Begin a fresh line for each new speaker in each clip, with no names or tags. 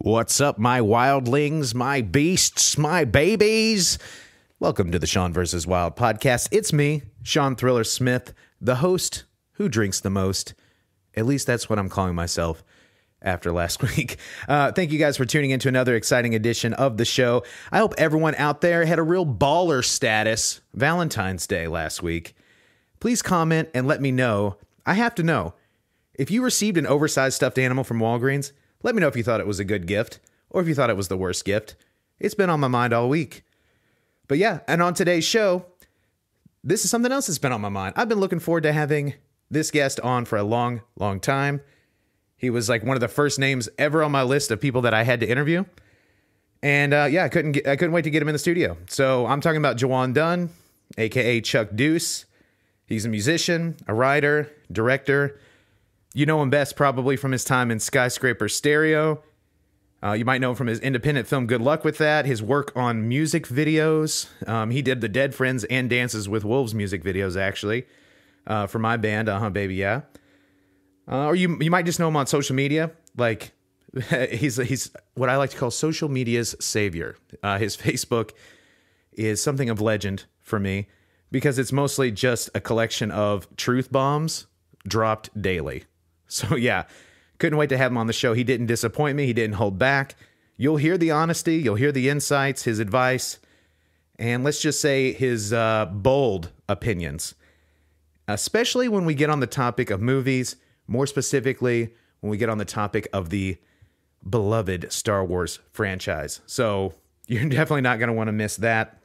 What's up, my wildlings, my beasts, my babies? Welcome to the Sean vs. Wild podcast. It's me, Sean Thriller Smith, the host who drinks the most. At least that's what I'm calling myself after last week. Thank you guys for tuning in to another exciting edition of the show. I hope everyone out there had a real baller status Valentine's Day last week. Please comment and let me know. I have to know. If you received an oversized stuffed animal from Walgreens, let me know if you thought it was a good gift or if you thought it was the worst gift. It's been on my mind all week. But yeah, and on today's show, this is something else that's been on my mind. I've been looking forward to having this guest on for a long, long time. He was like one of the first names ever on my list of people that I had to interview. And I couldn't wait to get him in the studio. So I'm talking about Dunn, aka Chuck Deuce. He's a musician, a writer, director. You know him best probably from his time in Skyscraper Stereo. You might know him from his independent film Good Luck With That, his work on music videos. He did the Dead Friends and Dances with Wolves music videos, actually, for my band, Baby Yeah. Or you might just know him on social media. Like, he's what I like to call social media's savior. His Facebook is something of legend for me because it's mostly just a collection of truth bombs dropped daily. So yeah, couldn't wait to have him on the show. He didn't disappoint me. He didn't hold back. You'll hear the honesty. You'll hear the insights, his advice, and let's just say his bold opinions, especially when we get on the topic of movies, more specifically when we get on the topic of the beloved Star Wars franchise. So you're definitely not going to want to miss that.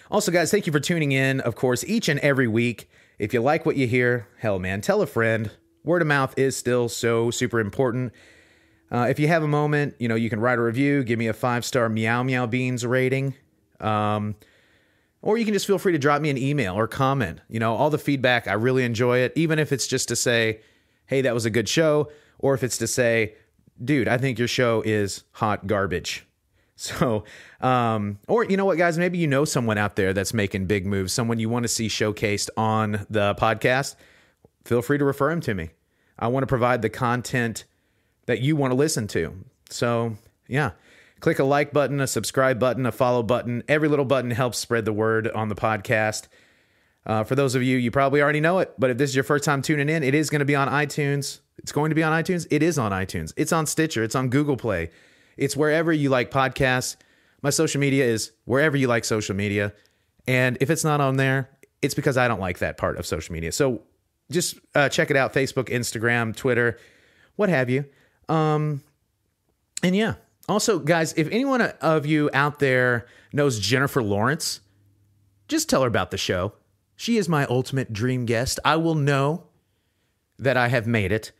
Also, guys, thank you for tuning in, of course, each and every week. If you like what you hear, hell, man, tell a friend. Word of mouth is still so super important. If you have a moment, you can write a review, give me a 5-star Meow Meow Beans rating. Or you can just feel free to drop me an email or comment. All the feedback, I really enjoy it. Even if it's just to say, hey, that was a good show. Or if it's to say, dude, I think your show is hot garbage. So, or you know what, guys, maybe someone out there that's making big moves, someone you want to see showcased on the podcast. Feel free to refer him to me. I want to provide the content that you want to listen to. So, yeah, click a like button, a subscribe button, a follow button. Every little button helps spread the word on the podcast. For those of you, you probably already know it, but if this is your first time tuning in, it is going to be on iTunes. It's going to be on iTunes. It is on iTunes. It's on Stitcher. It's on Google Play. It's wherever you like podcasts. My social media is wherever you like social media. And if it's not on there, it's because I don't like that part of social media. So just check it out. Facebook, Instagram, Twitter, what have you. And yeah. Also, guys, if anyone of you out there knows Jennifer Lawrence, just tell her about the show. She is my ultimate dream guest. I will know that I have made it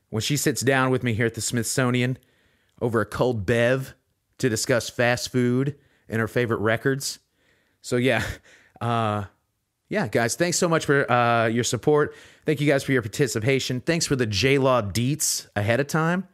when she sits down with me here at the Smithsonian over a cold bev to discuss fast food and her favorite records. So yeah, guys, thanks so much for your support. Thank you guys for your participation. Thanks for the J-Law deets ahead of time.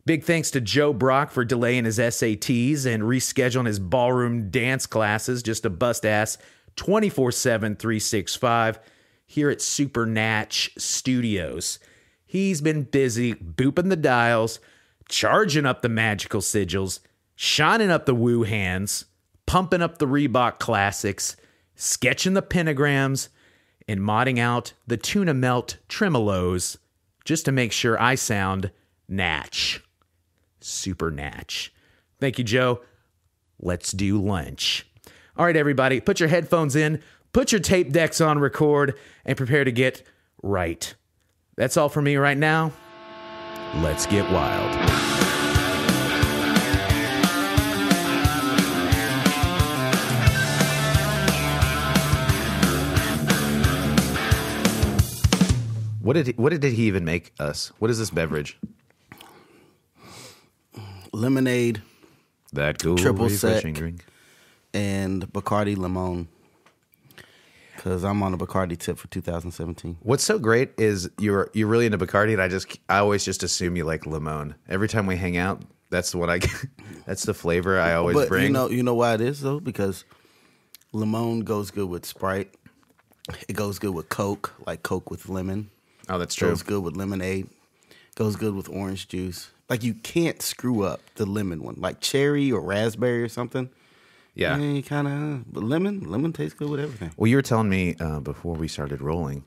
Big thanks to Joe Brock for delaying his SATs and rescheduling his ballroom dance classes just to bust ass 24/7, 365 here at Supernatch Studios. He's been busy booping the dials, charging up the magical sigils, shining up the woo hands, pumping up the Reebok classics, sketching the pentagrams, and modding out the tuna melt tremolos just to make sure I sound natch. Super natch. Thank you, Joe. Let's do lunch. All right, everybody, put your headphones in, put your tape decks on record, and prepare to get right. That's all for me right now. Let's get wild. What did he even make us? What is this beverage?
Lemonade.
That cool
triple sec
drink.
And Bacardi Limon. Because I'm on a Bacardi tip for 2017.
What's so great is you're really into Bacardi, and I always just assume you like Limon. Every time we hang out, that's what I get. That's the flavor I always bring.
You know why it is though? Because Limon goes good with Sprite. It goes good with Coke, like Coke with lemon.
Oh, that's true.
Goes good with lemonade. Goes good with orange juice. like you can't screw up the lemon one, like cherry or raspberry or something.
Yeah.
Kind of, but lemon tastes good with everything.
Well, you were telling me before we started rolling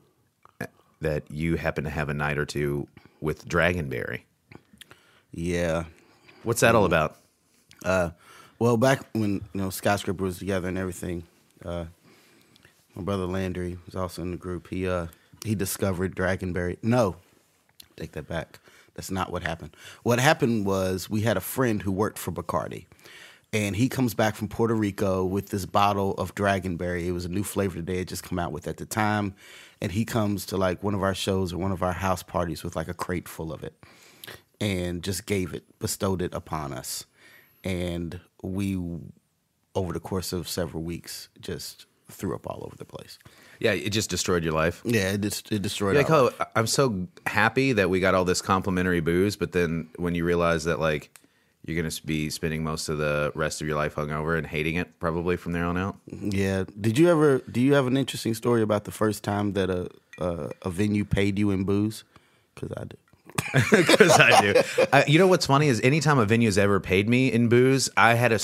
that you happen to have a night or two with Dragonberry.
Yeah.
What's that all about?
Well, back when Skyscraper was together and everything, my brother Landry was also in the group. He discovered Dragonberry. No, take that back. That's not what happened. What happened was we had a friend who worked for Bacardi, and he comes back from Puerto Rico with this bottle of Dragonberry. It was a new flavor that they had just come out with at the time, and he comes to like one of our shows or one of our house parties with like a crate full of it, and just bestowed it upon us. And we, over the course of several weeks, just threw up all over the place.
Yeah, it just destroyed your life.
Yeah, it destroyed.
You're like, oh, I'm so happy that we got all this complimentary booze, but then when you realize that like you're going to be spending most of the rest of your life hungover and hating it probably from there on out.
Yeah. Do you have an interesting story about the first time that a venue paid you in booze? Because I do.
Because I do. You know what's funny is anytime a venue's ever paid me in booze, I had a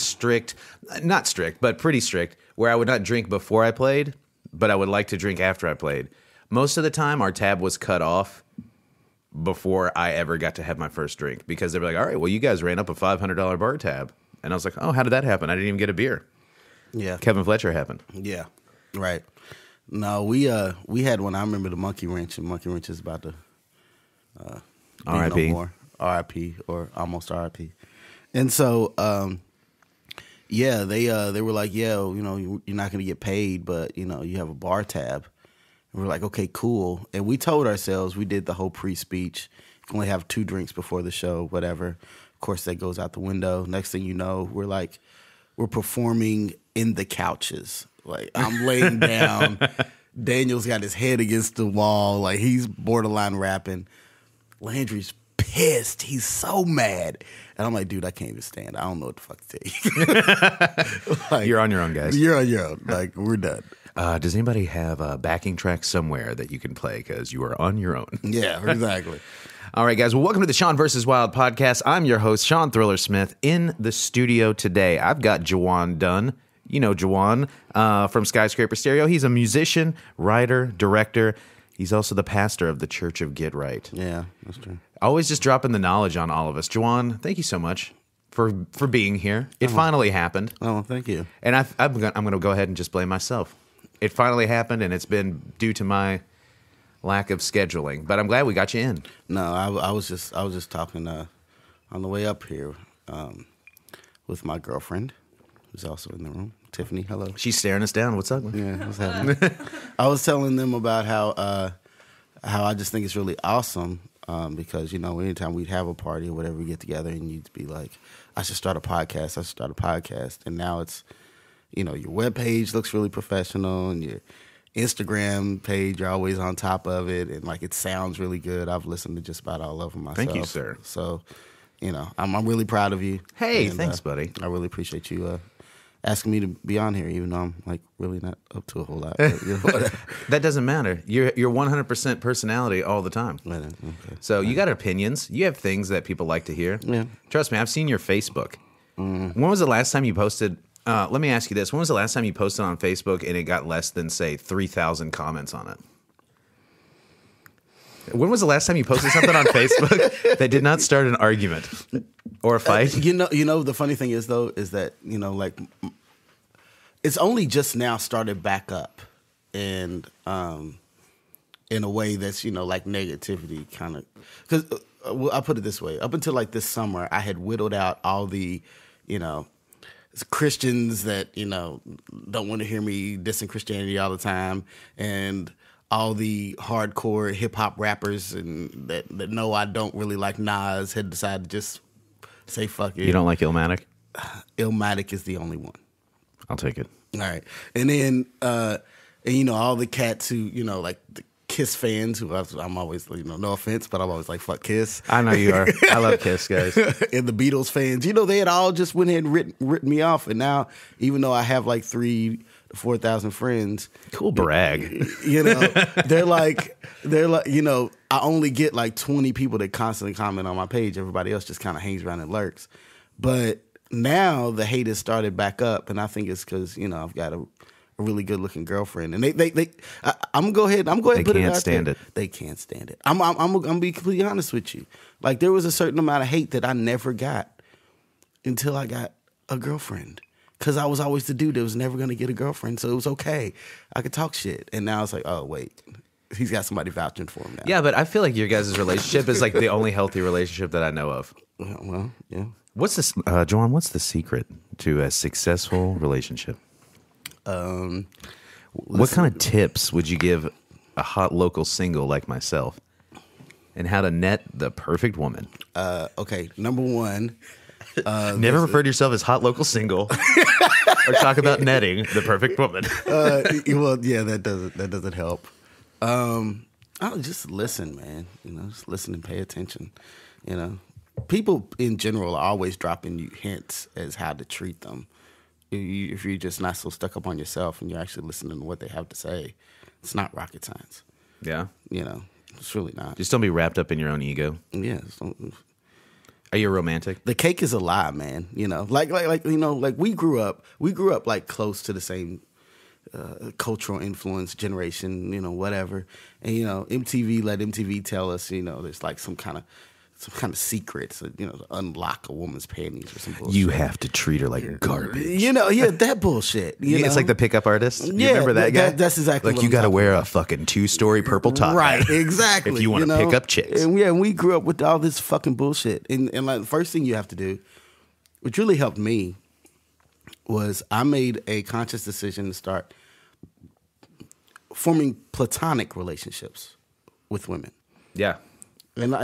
not strict, but pretty strict, where I would not drink before I played, but I would like to drink after I played. Most of the time, our tab was cut off before I ever got to have my first drink because they were like, all right, well, you guys ran up a $500 bar tab. And I was like, oh, how did that happen? I didn't even get a beer. Yeah. Kevin Fletcher happened.
Yeah. Right. No, we had one. I remember the Monkey Wrench, and Monkey Wrench is about to
R.I.P.
no more. R.I.P. or almost R.I.P. And so, yeah, they were like, yeah, you're not going to get paid, but, you have a bar tab. And we're like, okay, cool. And we told ourselves, we did the whole pre-speech, you can only have 2 drinks before the show, whatever. Of course, that goes out the window. Next thing you know, we're performing in the couches. Like, I'm laying down. Daniel's got his head against the wall. Like, he's borderline rapping. Landry's pissed. He's so mad. And I'm like, dude, I can't even stand. I don't know what the fuck to tell you.
You're on your own, guys.
You're on your own. Like, we're done.
Does anybody have a backing track somewhere that you can play? Because you are on your own.
Yeah, exactly.
All right, guys. Well, welcome to the Sean vs. Wild podcast. I'm your host, Sean Thriller Smith. In the studio today, I've got JAWON Dunn. You know JAWON from Skyscraper Stereo. He's a musician, writer, director. He's also the pastor of the Church of Get Right.
Yeah, that's true.
Always just dropping the knowledge on all of us. JAWON, thank you so much for being here. It finally happened.
Oh, thank you.
And I'm going to go ahead and just blame myself. It finally happened, and it's been due to my lack of scheduling. But I'm glad we got you in.
No, I was just talking on the way up here with my girlfriend, who's also in the room. Tiffany, hello.
She's staring us down. What's up?
Yeah, what's happening? I was telling them about how I just think it's really awesome because, anytime we'd have a party or whatever, we get together and you'd be like, I should start a podcast. And now it's, your webpage looks really professional and your Instagram page, you're always on top of it. And, it sounds really good. I've listened to just about all of them myself.
Thank you, sir.
So, I'm really proud of you.
Hey, thanks, buddy.
I really appreciate you asking me to be on here, even though I'm really not up to a whole lot. But, whatever.
That doesn't matter. You're 100% personality all the time.
Okay.
So you got opinions. You have things that people like to hear.
Yeah.
Trust me, I've seen your Facebook. When was the last time you posted? Let me ask you this. When was the last time you posted on Facebook and it got less than, say, 3,000 comments on it? When was the last time you posted something on Facebook that did not start an argument or a fight?
The funny thing is, though, is that, it's only just now started back up and in a way that's, negativity kind of. Because I'll put it this way. Up until this summer, I had whittled out all the, Christians that, don't want to hear me dissing Christianity all the time and all the hardcore hip-hop rappers and that know I don't really like Nas had decided to just say fuck it.
You don't like Illmatic?
Illmatic is the only one.
I'll take it.
All right. And then, all the cats who, the Kiss fans who I'm always, no offense, but I'm always like, fuck Kiss.
I know you are. I love Kiss, guys.
And the Beatles fans, they had all just went ahead and written me off. And now, even though I have 3 4,000 friends.
Cool brag.
You know, they're like, you know, I only get like 20 people that constantly comment on my page. Everybody else just kind of hangs around and lurks. But now the hate has started back up, and I think it's because, you know, I've got a really good looking girlfriend, and I'm gonna go ahead. I'm going to put it out there. They can't stand it. They can't stand it. I'm gonna be completely honest with you. Like, there was a certain amount of hate that I never got until I got a girlfriend, because I was always the dude that was never gonna get a girlfriend, so it was okay. I could talk shit, and now it's like, oh wait, he's got somebody vouching for him now.
Yeah, but I feel like your guys' relationship is like the only healthy relationship that I know of.
Well, yeah.
What's this, Joanne? What's the secret to a successful relationship? What kind of tips would you give a hot local single like myself, and how to net the perfect woman?
Okay, number one,
never refer to yourself as hot local single, or talk about netting the perfect woman.
Well, yeah, that doesn't help. Just listen, man. You know, just listen and pay attention. You know, people in general are always dropping you hints as how to treat them. If you're just not so stuck up on yourself and you're actually listening to what they have to say, it's not rocket science.
Yeah.
You know, it's really not.
Just don't be wrapped up in your own ego.
Yeah.
Are you a romantic?
The cake is a lie, man. You know, like you know, like we grew up like close to the same cultural influence generation, you know, whatever. And, you know, let MTV tell us, you know, there's like some kind of secrets, you know, to unlock a woman's panties or some bullshit.
You have to treat her like garbage.
You know, yeah, that bullshit. You know?
It's like the pickup artist. You
yeah,
remember that guy?
That's exactly
like
what
you got to wear
about.
A fucking 2-story purple top.
Right, exactly.
If you want to pick up chicks.
And we grew up with all this fucking bullshit. And like the first thing you have to do, which really helped me, was I made a conscious decision to start forming platonic relationships with women.
Yeah.
And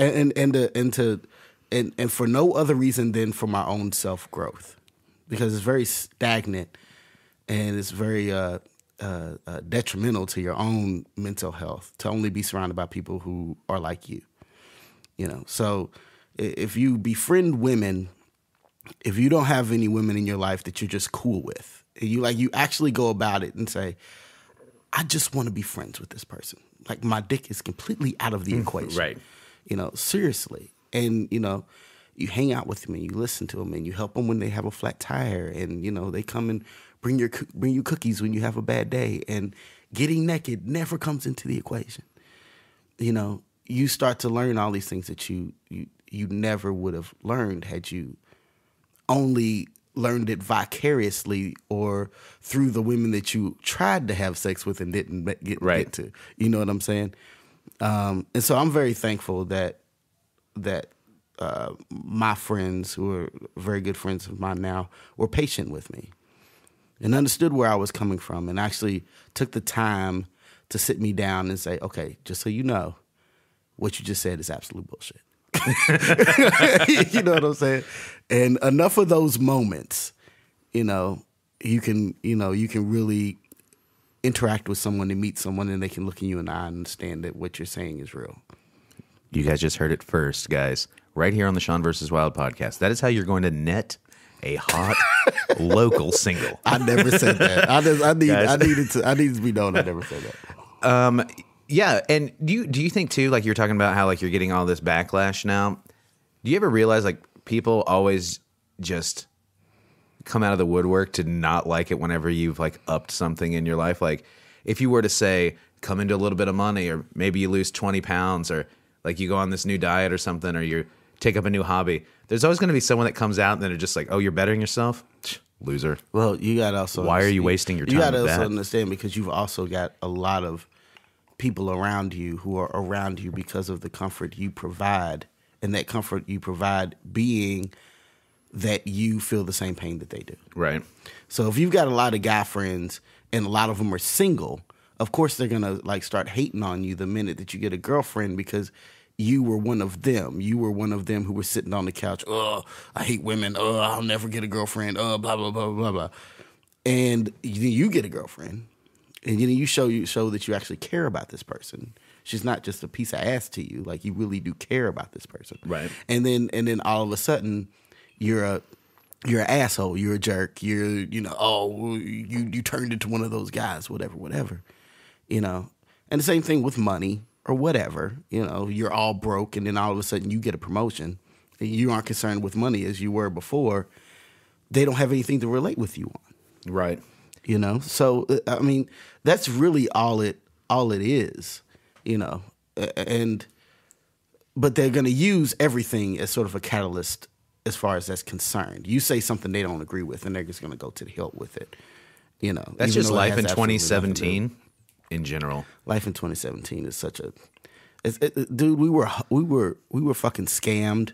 for no other reason than for my own self growth, because it's very stagnant and it's very detrimental to your own mental health to only be surrounded by people who are like you. You know, so if you befriend women, if you don't have any women in your life that you're just cool with, you actually go about it and say, I just want to be friends with this person. Like, my dick is completely out of the equation.
Right.
You know, seriously. And, you know, you hang out with them and you listen to them and you help them when they have a flat tire. And, you know, they come and bring you cookies when you have a bad day. And getting naked never comes into the equation. You know, you start to learn all these things that you never would have learned had you only learned it vicariously or through the women that you tried to have sex with and didn't get to. You know what I'm saying? And so I'm very thankful that my friends, who are very good friends of mine now, were patient with me and understood where I was coming from and actually took the time to sit me down and say, okay, just so you know, what you just said is absolute bullshit. You know what I'm saying? And enough of those moments, you can really interact with someone and meet someone and they can look in you in the eye and understand that what you're saying is real.
You guys just heard it first, guys. Right here on the Sean vs. Wild podcast. That is how you're going to net a hot local single.
I never said that. I needed to be known. I never said that.
Yeah, and do you think too, like you're talking about how like you're getting all this backlash now? Do you ever realize like people always just come out of the woodwork to not like it whenever you've like upped something in your life? Like if you were to say come into a little bit of money, or maybe you lose 20 pounds, or like you go on this new diet or something, or you take up a new hobby, there's always going to be someone that comes out and they're just like, oh, you're bettering yourself? Loser.
Well, you got to also...
Why are you wasting your time with that?
You got to also understand, because you've also got a lot of people around you who are around you because of the comfort you provide, and that comfort you provide being that you feel the same pain that they do.
Right.
So if you've got a lot of guy friends and a lot of them are single, of course they're going to like start hating on you the minute that you get a girlfriend, because you were one of them. You were one of them who were sitting on the couch. Oh, I hate women. Oh, I'll never get a girlfriend. Oh, blah, blah, blah, blah, blah. And you get a girlfriend, and you show that you actually care about this person. She's not just a piece of ass to you. Like, you really do care about this person.
Right.
And then all of a sudden, you're you're an asshole, you're a jerk, you turned into one of those guys, whatever. And the same thing with money or whatever. You're all broke, and then all of a sudden you get a promotion, and you aren't concerned with money as you were before. They don't have anything to relate with you on,
right?
So I mean, that's really all it is, but they're going to use everything as sort of a catalyst as far as that's concerned. You say something they don't agree with, and they're just going to go to the hilt with it.
That's just life in 2017 in general.
Life in 2017 is such a, dude. We were fucking scammed.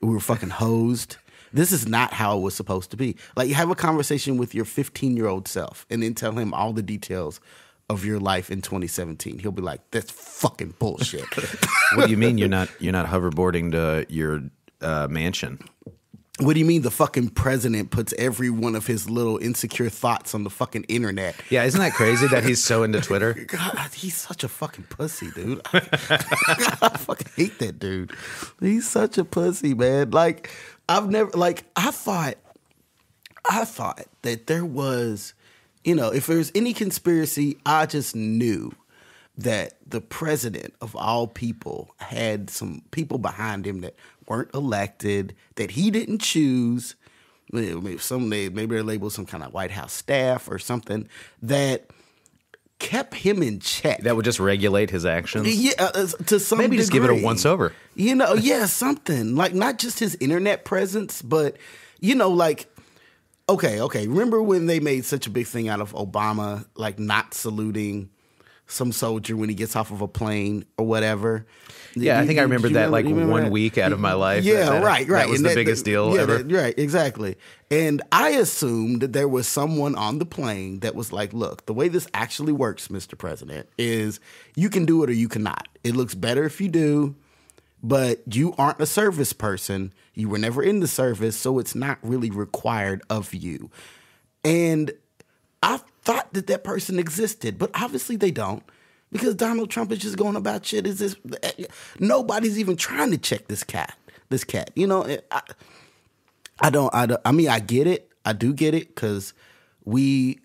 We were fucking hosed. This is not how it was supposed to be. Like, you have a conversation with your 15-year-old self, and then tell him all the details of your life in 2017. He'll be like, "That's fucking bullshit."
What do you mean you're not hoverboarding to your mansion?
What do you mean the fucking president puts every one of his little insecure thoughts on the fucking internet?
Yeah, isn't that crazy that he's so into Twitter?
God, he's such a fucking pussy, dude. I fucking hate that dude. He's such a pussy, man. Like, I thought that there was, if there's any conspiracy, I just knew that the president of all people had some people behind him that weren't elected, that he didn't choose. Maybe they're labeled some kind of White House staff or something that kept him in check.
That would just regulate his actions?
Yeah, to some
Maybe just
degree.
give it a once-over.
Yeah, something. Like, not just his internet presence, but, like, okay. Remember when they made such a big thing out of Obama, like, not saluting some soldier when he gets off of a plane or whatever?
Yeah, I think I remember that, like, 1 week out of my life.
Yeah, right.
That was the biggest deal ever.
Right, exactly. And I assumed that there was someone on the plane that was like, "Look, the way this actually works, Mr. President, is you can do it or you cannot. It looks better if you do, but you aren't a service person. You were never in the service, so it's not really required of you." And I thought that person existed, but obviously they don't. Because Donald Trump is just going about shit. Nobody's even trying to check this cat. I mean, I get it. I do get it, because we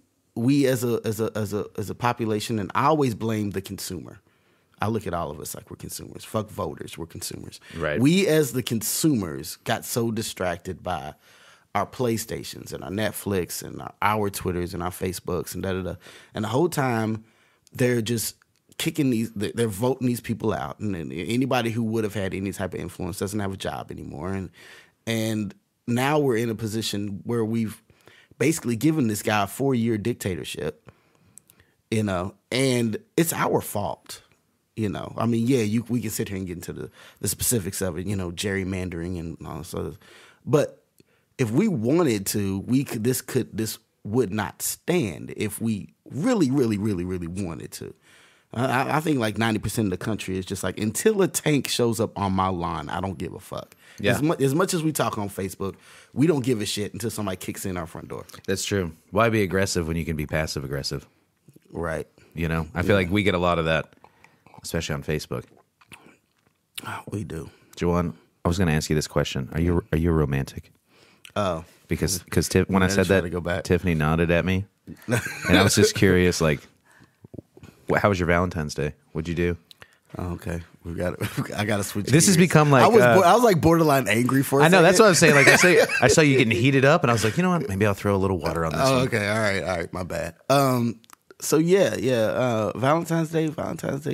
as a population, and I always blame the consumer. I look at all of us like we're consumers. Fuck voters, we're consumers.
Right.
We as the consumers got so distracted by our PlayStations and our Netflix and our Twitters and our Facebooks and da-da-da. And the whole time they're just they're voting these people out. And anybody who would have had any type of influence doesn't have a job anymore. And now we're in a position where we've basically given this guy a 4-year dictatorship, and it's our fault. I mean, yeah, we can sit here and get into the specifics of it, gerrymandering and all this other. But if we wanted to, this would not stand if we really, really, really, really wanted to. I think like 90% of the country is just like, until a tank shows up on my lawn, I don't give a fuck.
Yeah.
As much as we talk on Facebook, we don't give a shit until somebody kicks in our front door.
That's true. Why be aggressive when you can be passive aggressive?
Right.
I feel like we get a lot of that, especially on Facebook.
Oh, we do.
Jawan, I was going to ask you this question. Are you a romantic?
Oh.
Because when I said that, Tiffany nodded at me. And I was just curious, like, how was your Valentine's Day? What'd you do?
Oh, okay, I got to switch.
This has
gears.
become like
I was like borderline angry for a second.
I know, that's what I'm saying. Like, I saw you getting heated up, and I was like, you know what? Maybe I'll throw a little water on this.
Oh,
one.
okay, all right, my bad. So yeah. Valentine's Day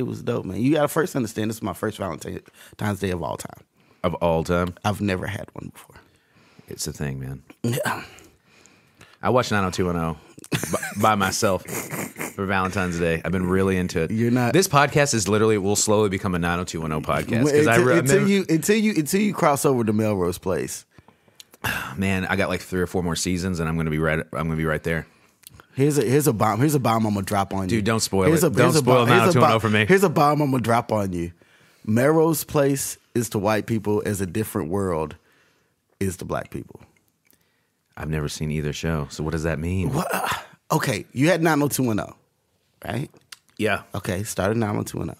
was dope, man. You got to first understand, this is my first Valentine's Day of all time.
Of all time?
I've never had one before.
It's a thing, man.
Yeah.
I watched 90210 by myself for Valentine's Day. I've been really into it.
You're not.
This podcast will slowly become a 90210 podcast.
Until you cross over to Melrose Place.
Man, I got like 3 or 4 more seasons, and I'm gonna be right there.
Here's a bomb. Here's a bomb I'm gonna drop on you.
Dude, don't spoil it. Don't spoil 90210 for me.
Here's a bomb I'm gonna drop on you. Melrose Place is to white people as a different world is to black people.
I've never seen either show, so what does that mean?
Okay, you had 90210, right?
Yeah.
Okay, started 90210.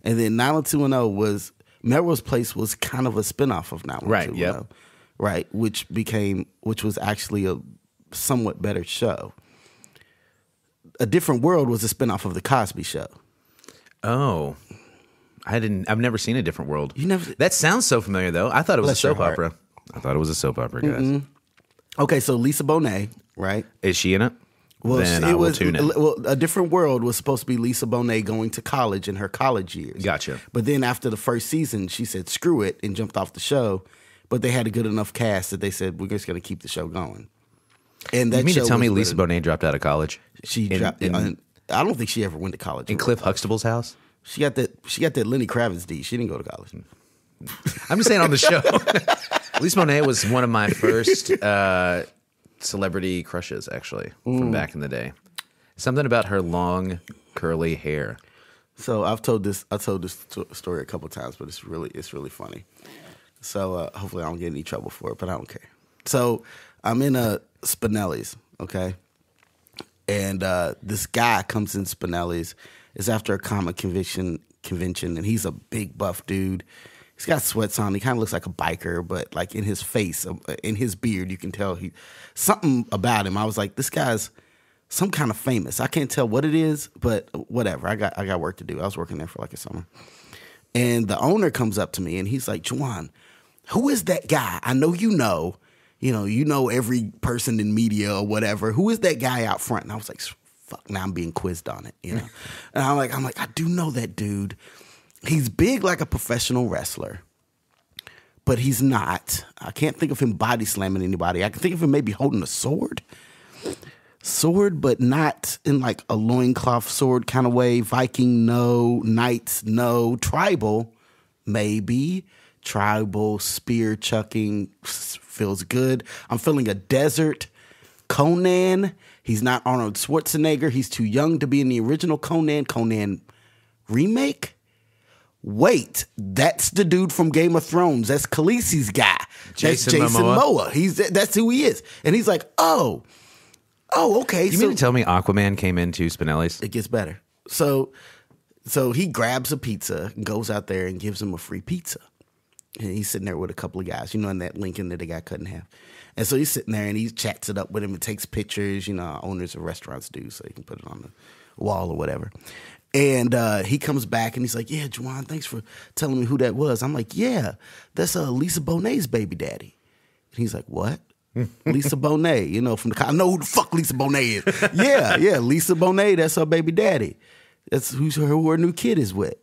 And then 90210 was, Melrose Place was kind of a spinoff of 90210.
Right, yeah.
right? Which was actually a somewhat better show. A Different World was a spinoff of The Cosby Show.
Oh, I've never seen A Different World.
You never?
That sounds so familiar, though. I thought it was
Bless
a soap
your heart.
opera. I thought it was a soap opera, guys.
Mm-hmm. Okay, so Lisa Bonet, right?
Is she in it?
Well,
Then I will tune in.
Well, A Different World was supposed to be Lisa Bonet going to college in her college years.
Gotcha.
But then after the first season, she said, screw it, and jumped off the show. But they had a good enough cast that they said, we're just going to keep the show going. And that
You mean to
show
tell me
was
Lisa Bonet dropped out of college?
She dropped. I don't think she ever went to college.
In Cliff Huxtable's house?
She got that Lenny Kravitz D. She didn't go to college.
I'm just saying on the show. Lisa Bonet was one of my first celebrity crushes, actually, from back in the day. Something about her long, curly hair.
So I told this story a couple times, but it's really funny. So hopefully I don't get any trouble for it, but I don't care. So I'm in a Spinelli's, okay? And this guy comes in Spinelli's. It's after a comic convention, and he's a big buff dude. He's got sweats on. He kind of looks like a biker, but like in his face, in his beard, you can tell something about him. I was like, this guy's some kind of famous. I can't tell what it is, but whatever. I got work to do. I was working there for like a summer. And the owner comes up to me and he's like, Juwan, who is that guy? I know you know every person in media or whatever. Who is that guy out front? And I was like, fuck, now I'm being quizzed on it, And I'm like, I do know that dude. He's big like a professional wrestler, but he's not. I can't think of him body slamming anybody. I can think of him maybe holding a sword, but not in like a loincloth sword kind of way. Viking, no. Knights, no. Tribal, maybe. Tribal, spear chucking, feels good. I'm feeling a desert. Conan, he's not Arnold Schwarzenegger. He's too young to be in the original Conan remake. Wait, that's the dude from Game of Thrones. That's Khaleesi's guy. That's Jason Momoa. That's who he is. And he's like, oh, okay.
You mean to tell me Aquaman came into Spinelli's?
It gets better. So he grabs a pizza and goes out there and gives him a free pizza. And he's sitting there with a couple of guys, in that Lincoln that the guy cut in half. And so he's sitting there and he chats it up with him and takes pictures, owners of restaurants do, so you can put it on the wall or whatever. And he comes back and he's like, yeah, Juwan, thanks for telling me who that was. I'm like, yeah, that's Lisa Bonet's baby daddy. And he's like, what? Lisa Bonet, from I know who the fuck Lisa Bonet is. Yeah, Lisa Bonet, that's her baby daddy. That's who her new kid is with.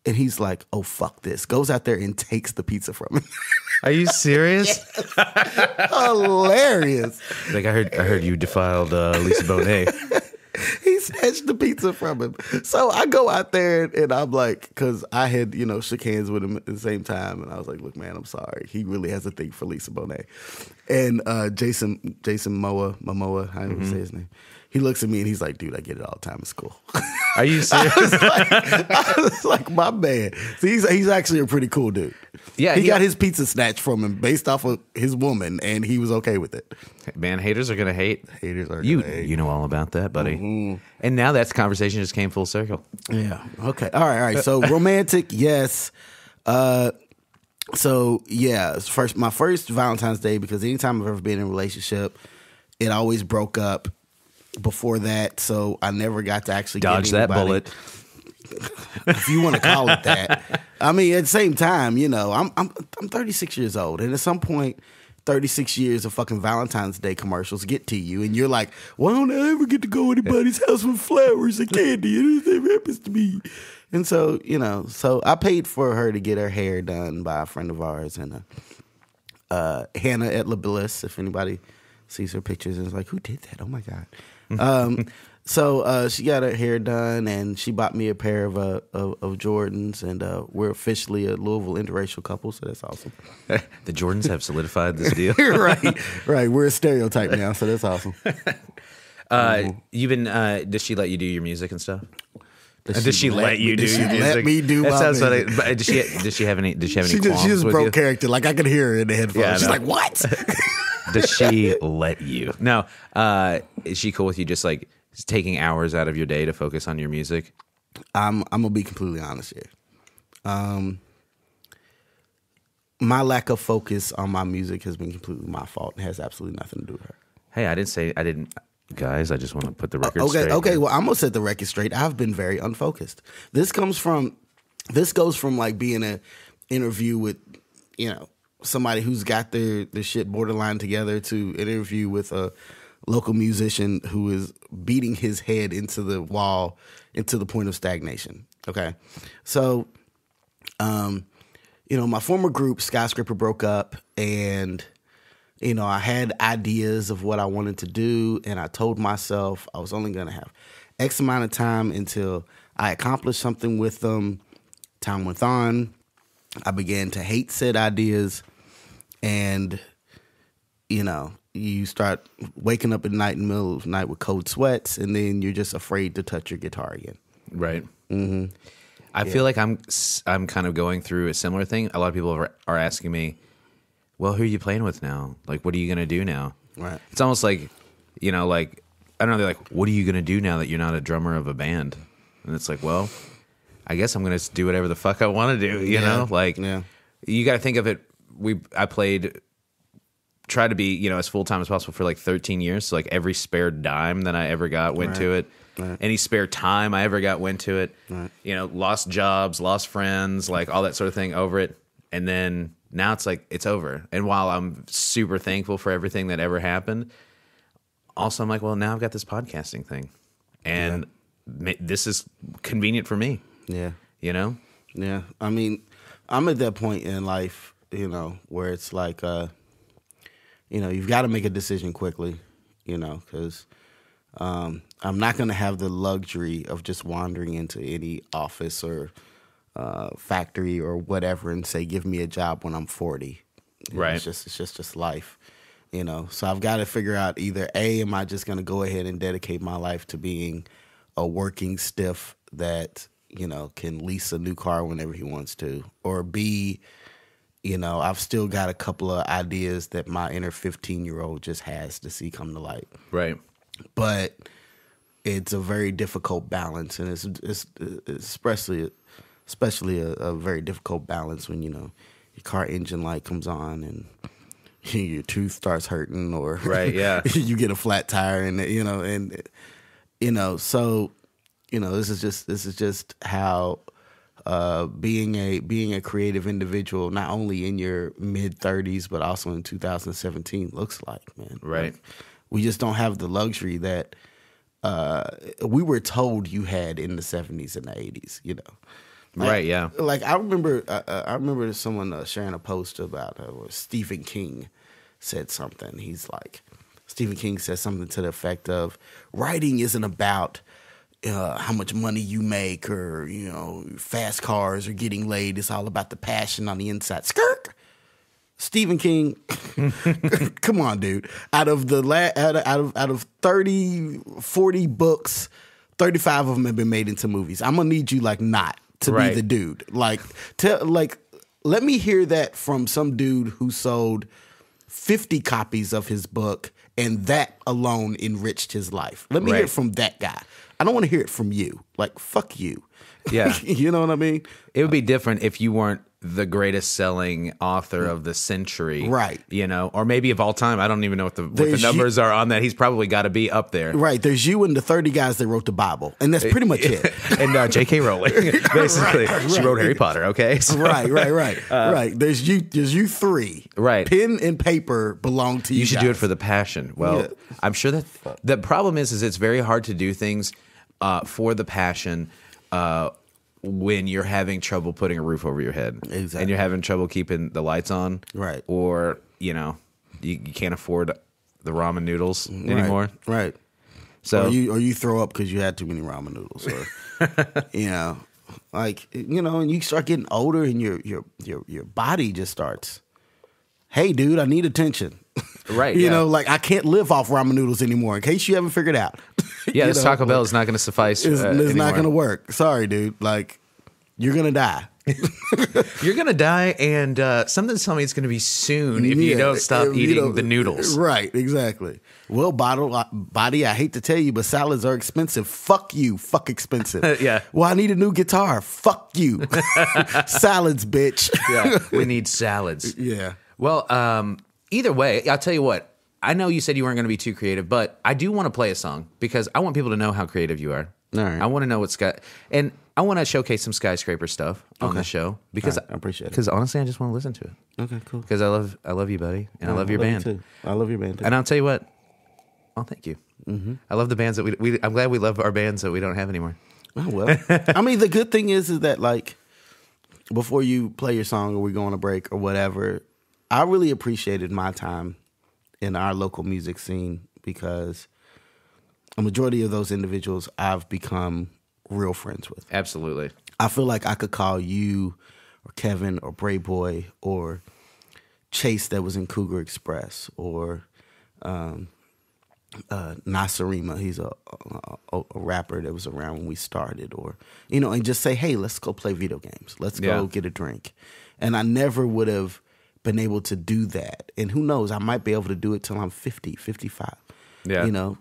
And he's like, oh, fuck this. Goes out there and takes the pizza from him.
Are you serious?
Hilarious.
Like I heard you defiled Lisa Bonet.
He snatched the pizza from him. So I go out there and I'm like, because I had, shook hands with him at the same time. And I was like, look, man, I'm sorry. He really has a thing for Lisa Bonet. And Jason Momoa, how do you say his name? He looks at me and he's like, dude, I get it all the time in school.
Are you serious?
I was like, my man. So he's actually a pretty cool dude.
Yeah,
he got his pizza snatched from him based off of his woman, and he was okay with it.
Man, haters are gonna hate.
Haters are gonna hate.
You know all about that, buddy. Mm-hmm. And now that conversation just came full circle.
Yeah. Okay. All right. So romantic, yes. So yeah, my first Valentine's Day, because anytime I've ever been in a relationship, it always broke up. Before that, so I never got to actually
dodge
get
that bullet.
If you want to call it that. I mean, at the same time, I'm 36 years old, and at some point, 36 years of fucking Valentine's Day commercials get to you, and you're like, why don't I ever get to go to anybody's house with flowers and candy? And it happens to me. And so, so I paid for her to get her hair done by a friend of ours, and Hannah at La Bliss, if anybody sees her pictures and is like, who did that? Oh my God. So she got her hair done, and she bought me a pair of Jordans, and we're officially a Louisville interracial couple, so that's awesome.
The Jordans have solidified this deal.
Right. We're a stereotype now, so that's awesome.
You've been. Does she let you do your music and stuff?
Does she let you do your music? Let me do
that
my
sounds
music.
funny. But does she have any? Does she have any?
She just
with
broke
you?
character. Like I could hear her in the headphones.
Yeah,
she's like, "What?"
Does she let you? No. Is she cool with you just like taking hours out of your day to focus on your music? I'm
gonna be completely honest here. my lack of focus on my music has been completely my fault. It has absolutely nothing to do with her.
Hey, I didn't. Guys, I just want to put the record
okay,
straight.
Okay, well, I'm going to set the record straight. I've been very unfocused. This goes from like being an interview with, somebody who's got their shit borderline together to an interview with a local musician who is beating his head into the wall into the point of stagnation. Okay. So, my former group, Skyscraper, broke up, and I had ideas of what I wanted to do, and I told myself I was only going to have X amount of time until I accomplished something with them. Time went on. I began to hate said ideas, and, you start waking up at night in the middle of the night with cold sweats, and then you're just afraid to touch your guitar again.
Right.
Mm-hmm.
I feel like I'm kind of going through a similar thing. A lot of people are asking me, well, who are you playing with now? Like, what are you going to do now?
Right.
It's almost like, I don't know, they're like, what are you going to do now that you're not a drummer of a band? And it's like, well, I guess I'm going to do whatever the fuck I want to do, you know? Like, you got to think of it. I tried to be, as full-time as possible for like 13 years. So like every spare dime that I ever got went to it. Right. Any spare time I ever got went to it. Right. Lost jobs, lost friends, like all that sort of thing over it. And then now it's like, it's over. And while I'm super thankful for everything that ever happened, also I'm like, well, now I've got this podcasting thing. And this is convenient for me. Yeah.
Yeah. I mean, I'm at that point in life, where it's like, you've got to make a decision quickly, because I'm not going to have the luxury of just wandering into any office or factory or whatever and say, give me a job when I'm 40.
Right.
It's just life, So I've got to figure out either A, am I just going to go ahead and dedicate my life to being a working stiff that, can lease a new car whenever he wants to, or B, I've still got a couple of ideas that my inner 15-year-old just has to see come to light. Right. But it's a very difficult balance, and it's especially a very difficult balance when your car engine light comes on and your tooth starts hurting, or you get a flat tire, and so this is just how being a creative individual, not only in your mid-30s but also in 2017, looks like, man. Right. Like, we just don't have the luxury that we were told you had in the 70s and the 80s, Like, right, yeah. Like, I remember someone sharing a post about Stephen King said something. Stephen King said something to the effect of, writing isn't about how much money you make or, fast cars or getting laid. It's all about the passion on the inside. Skirk! Stephen King, come on, dude. Out of 30, 40 books, 35 of them have been made into movies. I'm gonna need you not to be the dude. Let me hear that from some dude who sold 50 copies of his book and that alone enriched his life. Let me hear it from that guy. I don't want to hear it from you. Fuck you. Yeah. You know what I mean?
It would be different if you weren't the greatest selling author of the century. Right. Or maybe of all time. I don't even know what the numbers are on that. He's probably got to be up there.
Right. There's you and the 30 guys that wrote the Bible. And that's pretty much it.
And J.K. Rowling, basically. Right. She wrote Harry Potter, okay? So,
right. Right. There's you three. Right. Pen and paper belong to you.
You should do it for the passion. Well, I'm sure that the problem is it's very hard to do things for the passion when you're having trouble putting a roof over your head. Exactly. And you're having trouble keeping the lights on. Right. Or, you can't afford the ramen noodles anymore. Right.
So or you throw up because you had too many ramen noodles. Or, and you start getting older and your body just starts, hey, dude, I need attention. Right. I can't live off ramen noodles anymore, in case you haven't figured out.
Yeah, this Taco Bell is not going to suffice.
It's not going to work. Sorry, dude. You're going to die.
You're going to die, and something's telling me it's going to be soon if you don't stop eating the noodles.
Right, exactly. Well, body, I hate to tell you, but salads are expensive. Fuck you. Fuck expensive.
Yeah.
Well, I need a new guitar. Fuck you. Salads, bitch.
Yeah, we need salads.
Yeah.
Well, either way, I'll tell you what. I know you said you weren't going to be too creative, but I do want to play a song because I want people to know how creative you are.
All right.
I want to know what's got, and I want to showcase some Skyscraper stuff on the show because
I appreciate it.
Because honestly, I just want to listen to it.
Okay, cool.
Because I love you, buddy, and I love your band.
You too. I love your band too.
And I'll tell you what. Oh, thank you. Mm-hmm. I love the bands that we. I'm glad we love our bands that we don't have anymore.
Oh well. I mean, the good thing is that like before you play your song or we go on a break or whatever, I really appreciated my time in our local music scene because a majority of those individuals I've become real friends with.
Absolutely.
I feel like I could call you or Kevin or Bray Boy or Chase that was in Cougar Express or Nasarima. He's a rapper that was around when we started, or and just say, hey, let's go play video games. Let's go get a drink. And I never would have been able to do that. And who knows, I might be able to do it till I'm 50, 55.
Yeah.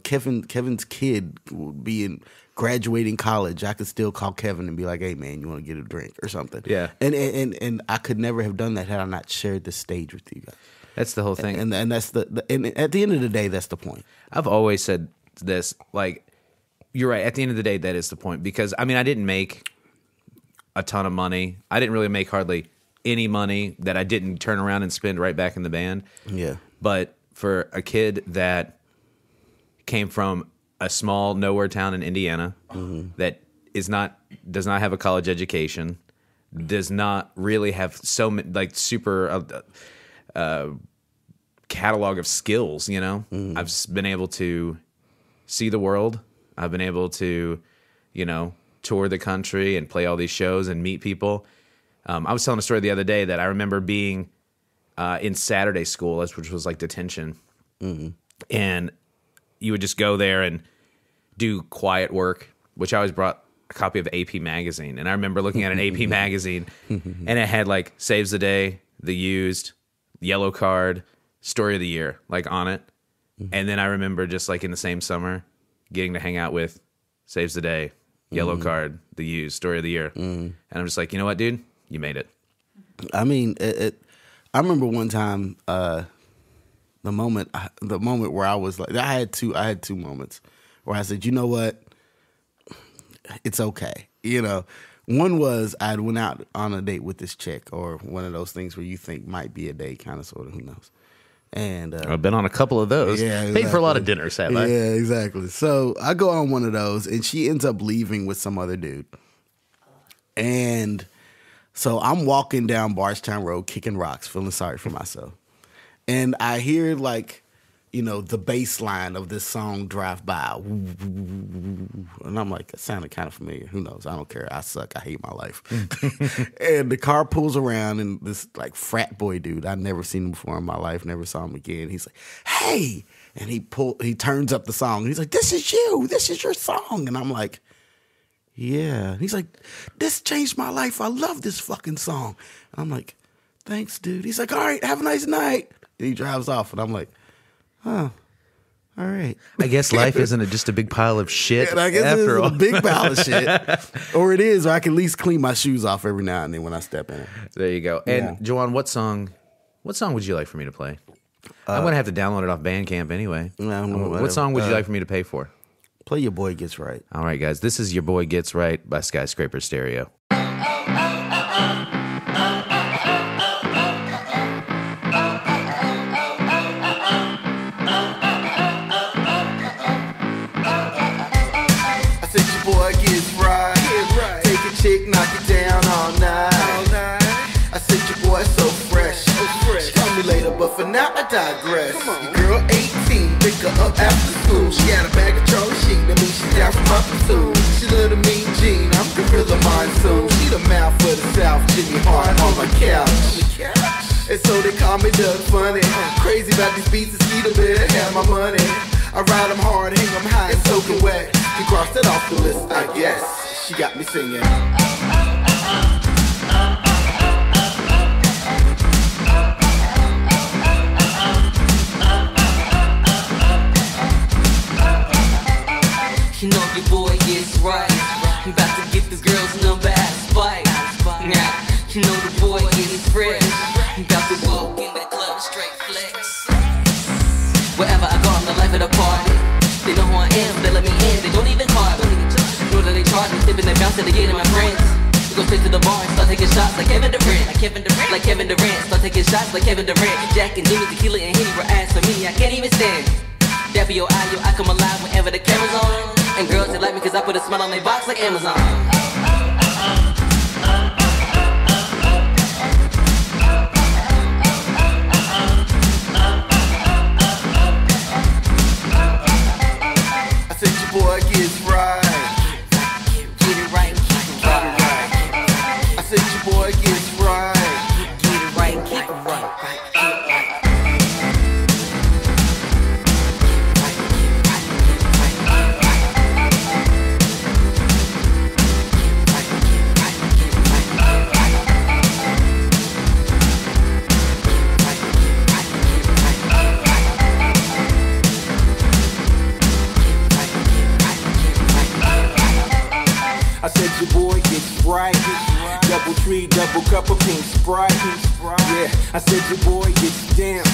Kevin's kid would be in graduating college. I could still call Kevin and be like, hey man, you want to get a drink or something.
Yeah.
And I could never have done that had I not shared the stage with you guys.
That's the whole thing.
And that's and at the end of the day, that's the point.
I've always said this, like, you're right. At the end of the day, that is the point. Because, I mean, I didn't make a ton of money. I didn't really make hardly any money that I didn't turn around and spend right back in the band.
Yeah.
But for a kid that came from a small nowhere town in Indiana that does not have a college education, does not really have so many, like, super catalog of skills, I've just been able to see the world. I've been able to, tour the country and play all these shows and meet people. I was telling a story the other day that I remember being in Saturday school, which was like detention, and you would just go there and do quiet work, which I always brought a copy of AP magazine. And I remember looking at an AP magazine, and it had like Saves the Day, The Used, Yellow Card, Story of the Year, like on it. And then I remember just like in the same summer getting to hang out with Saves the Day, Yellow Card, The Used, Story of the Year. And I'm just like, you know what, dude? You made it.
I mean, I remember one time, the moment where I was like, I had two moments where I said, you know what? It's okay. One was I went out on a date with this chick, or one of those things where you think might be a date, kind of, sort of, who knows. And
I've been on a couple of those.
Yeah, exactly.
Paid for a lot of dinners, have I?
Yeah, exactly. So I go on one of those, and she ends up leaving with some other dude. And so I'm walking down Bardstown Road, kicking rocks, feeling sorry for myself. And I hear, like, the bass line of this song drive by. And I'm like, that sounded kind of familiar. Who knows? I don't care. I suck. I hate my life. And the car pulls around, and this, like, frat boy dude, I'd never seen him before in my life, never saw him again. He's like, hey! And he turns up the song. He's like, this is you. This is your song. And I'm like, yeah. He's like, this changed my life. I love this fucking song. And I'm like, thanks, dude. He's like, all right, have a nice night. And he drives off, and I'm like, oh, all right.
I guess life isn't just a big pile of shit.
And I guess
after all.
it's a big pile of shit. Or it is, or I can at least clean my shoes off every now and then when I step in it.
There you go. And Jawon, what song would you like for me to play? I'm going to have to download it off Bandcamp anyway. What song would you like for me to pay for?
Play Your Boy Gets Right.
All right, guys. This is Your Boy Gets Right by Skyscraper Stereo.
Chick, knock it down all night. I said your boy so fresh. Tell me later, but for now I digress. Your girl 18, pick her up after school. She had a bag of Charlie Sheen, that means she down from up too. She love the mean Gene, I'm Gorilla Monsoon. She the mouth for the South, Jimmy Hart on my couch. And so they call me Doug Funny. Crazy about these beats, and Skeeter better have my money. I ride them hard, hang them high, and soaking wet. You crossed it off the list, I guess. She got me singing.
Wherever I go, I'm the life of the party. They know who I am, they let me in, they don't even card me. Know that they charge me, sipping that bounce to the get in my friends. We go straight to the bar and start taking shots like Kevin Durant. Like Kevin Durant, start taking shots like Kevin Durant. Jack and Jimmy, tequila and Henny were ass for me, I can't even stand. Dappy, I come alive whenever the camera's on. And girls, they like me cause I put a smile on their box like Amazon.
I said your boy gets right.
Get it right, keep it right.
I said your boy gets right.
Get it right, keep it right.
I said your boy gets right. Double tree, double cup of pink Sprite. Yeah, I said your boy gets damp.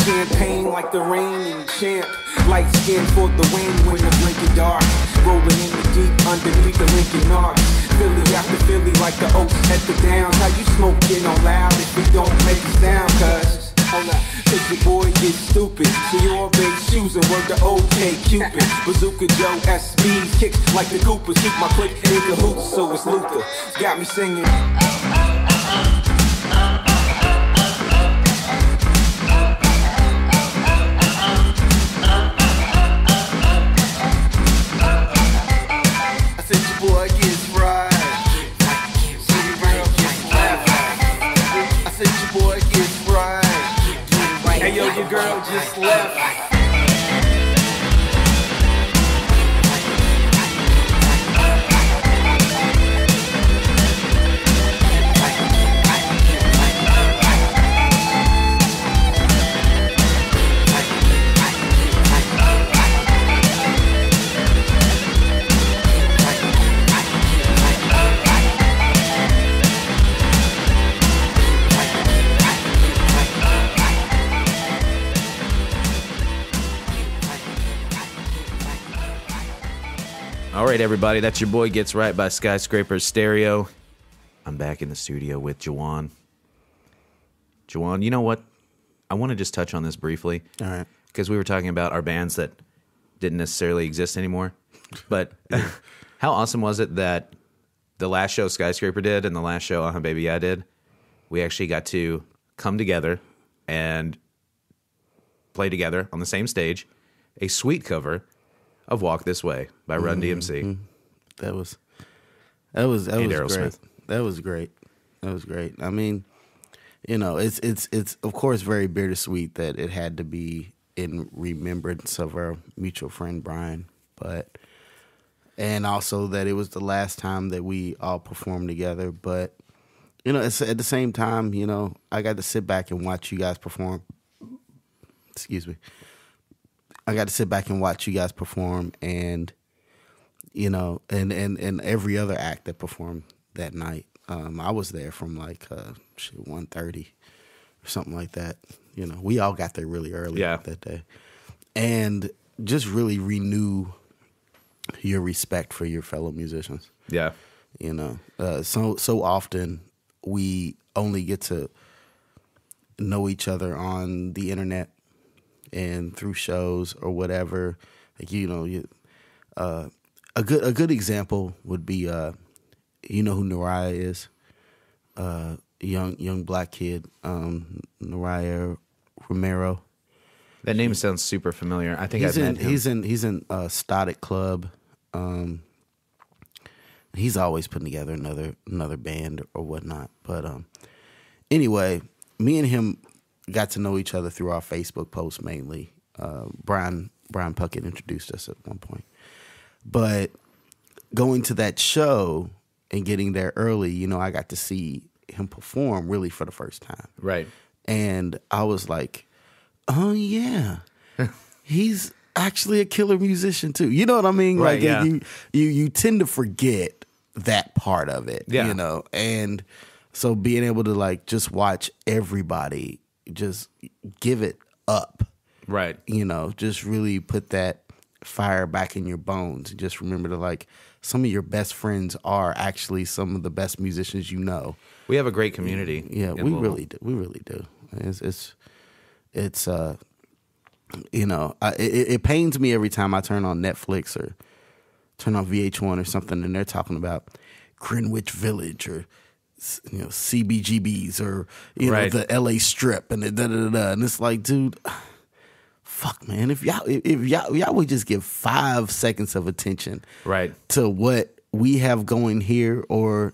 Champagne like the reigning champ. Light skin for the win when the blinking dark. Rolling in the deep underneath the Lincoln Arch. Philly after Philly like the Oaks at the Downs. How you smoking on loud if it don't make a sound? Cause cause your boy gets stupid. So you all big shoes and word the OK Cupid. Bazooka Joe SB's kicks like the Coopers. Keep my click in cahoots so it's Luther. Got me singing. I said your boy gets right. I said your boy gets right. Hey yo, your girl just left.
All right, everybody, that's your boy Gets Right by Skyscraper Stereo. I'm back in the studio with Jawon. Jawon, you know what? I want to just touch on this briefly.
All right.
Because we were talking about our bands that didn't necessarily exist anymore. But how awesome was it that the last show Skyscraper did and the last show Uh-Huh Baby Yeah did, we actually got to come together and play together on the same stage a sweet cover of Walk This Way by Run DMC.
Mm-hmm. That was
And
great.
Aerosmith.
That was great. That was great. I mean, you know, it's of course very bittersweet that it had to be in remembrance of our mutual friend Brian, and also that it was the last time that we all performed together. But you know, it's at the same time, you know, I got to sit back and watch you guys perform. Excuse me. I got to sit back and watch you guys perform, and you know, and every other act that performed that night. I was there from like 1:30 or something like that. You know, we all got there really early that day, and just really renew your respect for your fellow musicians.
Yeah,
you know, so often we only get to know each other on the internet and through shows or whatever. Like, you know, a good example would be you know who Nariah is? Young black kid, Nariah Romero.
that name sounds super familiar. I think I've met him.
He's in Static Club. He's always putting together another band or whatnot. But anyway, me and him got to know each other through our Facebook posts mainly. Brian Puckett introduced us at one point. But going to that show and getting there early, you know, I got to see him perform really for the first time.
Right.
And I was like, oh, yeah, he's actually a killer musician, too. You know what I mean?
Right,
like,
yeah.
you tend to forget that part of it, you know? And so being able to, like, just watch everybody just give it up.
Right.
You know, just really put that fire back in your bones. Just remember to, like, some of your best friends are actually some of the best musicians you know.
We have a great community.
Yeah, we really do. We really do. It's you know, it pains me every time I turn on Netflix or turn on VH1 or something, and they're talking about Greenwich Village or, you know, CBGBs or, you know, the LA Strip and the da-da-da-da. And it's like, dude, fuck, man, if y'all would just give 5 seconds of attention to what we have going here, or,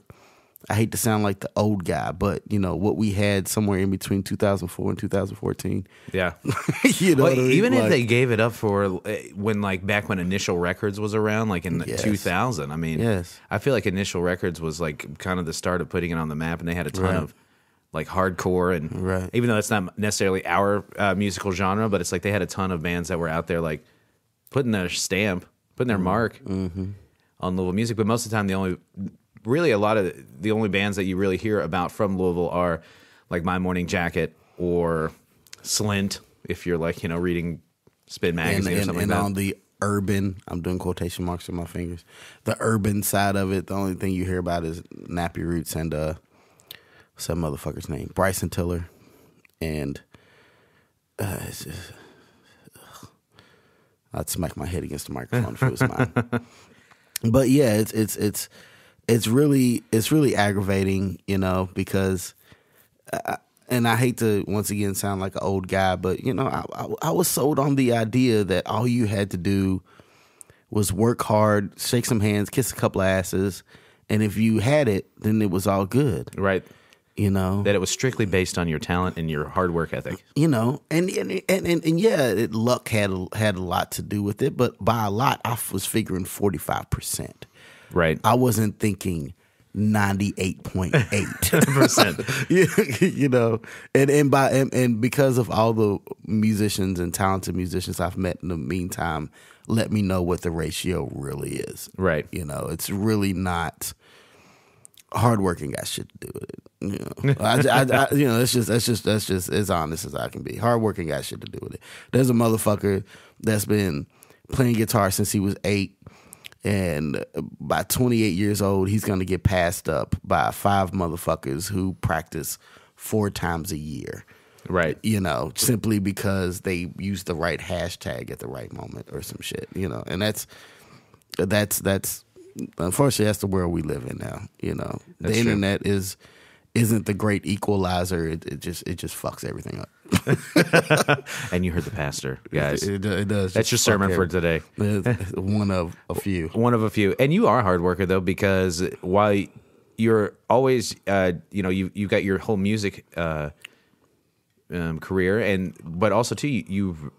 I hate to sound like the old guy, but, you know, what we had somewhere in between 2004 and 2014.
Yeah.
You know,
even if they gave it up for when, like, back when Initial Records was around, like in 2000, I mean, I feel like Initial Records was, like, kind of the start of putting it on the map, and they had a ton of, like, hardcore, and even though that's not necessarily our musical genre, but it's like they had a ton of bands that were out there, like, putting their stamp, putting their mark on Louisville music. But most of the time, a lot of the only bands that you really hear about from Louisville are like My Morning Jacket or Slint, if you're, like, you know, reading Spin Magazine or something like that. And
on the urban, I'm doing quotation marks with my fingers, the urban side of it, the only thing you hear about is Nappy Roots and some motherfucker's name, Bryson Tiller, and it's just, I'd smack my head against the microphone if it was mine. But yeah, it's really aggravating, you know, because, and I hate to once again sound like an old guy, but, you know, I was sold on the idea that all you had to do was work hard, shake some hands, kiss a couple of asses, and if you had it, then it was all good.
Right.
You know,
that it was strictly based on your talent and your hard work ethic.
You know, and yeah, luck had a lot to do with it, but by a lot, I was figuring 45%.
Right.
I wasn't thinking 98.8%. You know, and because of all the musicians and talented musicians I've met in the meantime, let me know what the ratio really is.
Right.
You know, it's really not. Hard working got shit to do with it. You know, you know, that's just as honest as I can be. Hard working got shit to do with it. There's a motherfucker that's been playing guitar since he was 8, and by 28 years old, he's going to get passed up by 5 motherfuckers who practice 4 times a year.
Right.
You know, simply because they used the right hashtag at the right moment or some shit. You know, and that's. Unfortunately, that's the world we live in now. You know, the internet isn't the great equalizer. It just fucks everything up.
And you heard the pastor, guys.
It does.
That's your sermon for today.
One of a few.
One of a few. And you are a hard worker, though, because while you're always, you know, you've got your whole music career, but also too, you've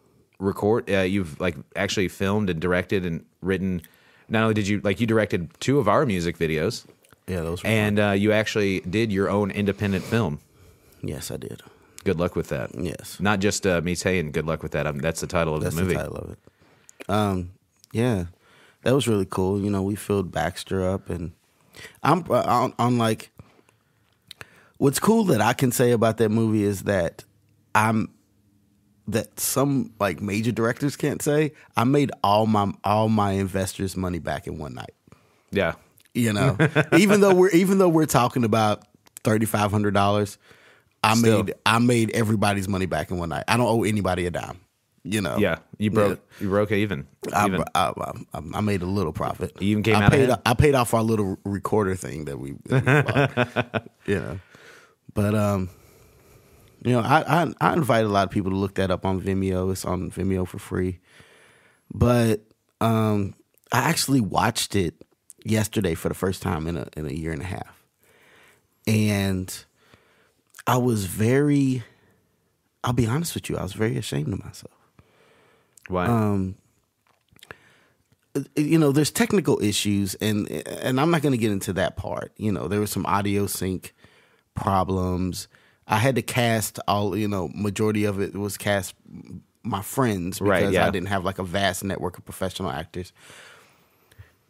like actually filmed and directed and written. Not only did you directed 2 of our music videos.
Yeah, those were
and you actually did your own independent film.
Yes, I did.
Good luck with that.
Yes.
Not just me saying good luck with that. That's the title of the movie.
That's the title of it. Yeah, that was really cool. You know, we filled Baxter up, and I'm on like. What's cool that I can say about that movie is that that some like major directors can't say. I made all my investors' money back in one night.
Yeah,
you know, even though we're talking about $3,500, I made everybody's money back in one night. I don't owe anybody a dime. You know.
Yeah, you broke it even.
I made a little profit.
You even came out ahead?
I paid off our little recorder thing that we bought. You know, but you know, I invite a lot of people to look that up on Vimeo. It's on Vimeo for free. But I actually watched it yesterday for the first time in a year and a half. And I was I'll be honest with you, I was very ashamed of myself.
Why?
You know, there's technical issues, and I'm not going to get into that part. You know, there was some audio sync problems. I had to cast majority of it was cast my friends because I didn't have like a vast network of professional actors.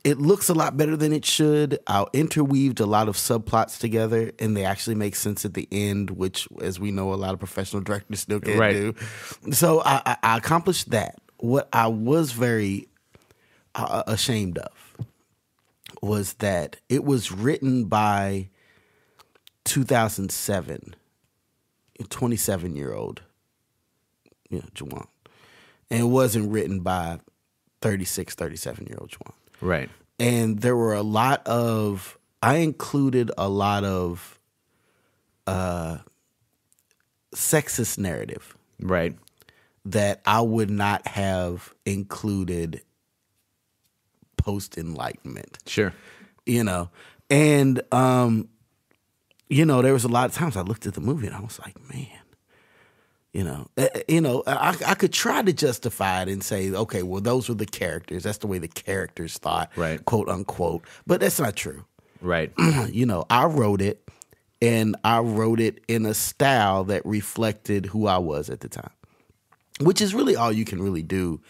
it looks a lot better than it should. I interweaved a lot of subplots together, and they actually make sense at the end, which, as we know, a lot of professional directors still can't do. So I accomplished that. What I was very ashamed of was that it was written by 2007, 27-year-old, JAWON. And it wasn't written by 36, 37-year-old JAWON.
Right.
And there were I included a lot of sexist narrative.
Right.
That I would not have included post-Enlightenment. Sure. And, there was a lot of times I looked at the movie and I was like, man, I could try to justify it and say, okay, well, those were the characters. That's the way the characters thought, right, quote unquote. But that's not true. Right. I wrote it, and I wrote it in a style that reflected who I was at the time, which is really all you can really do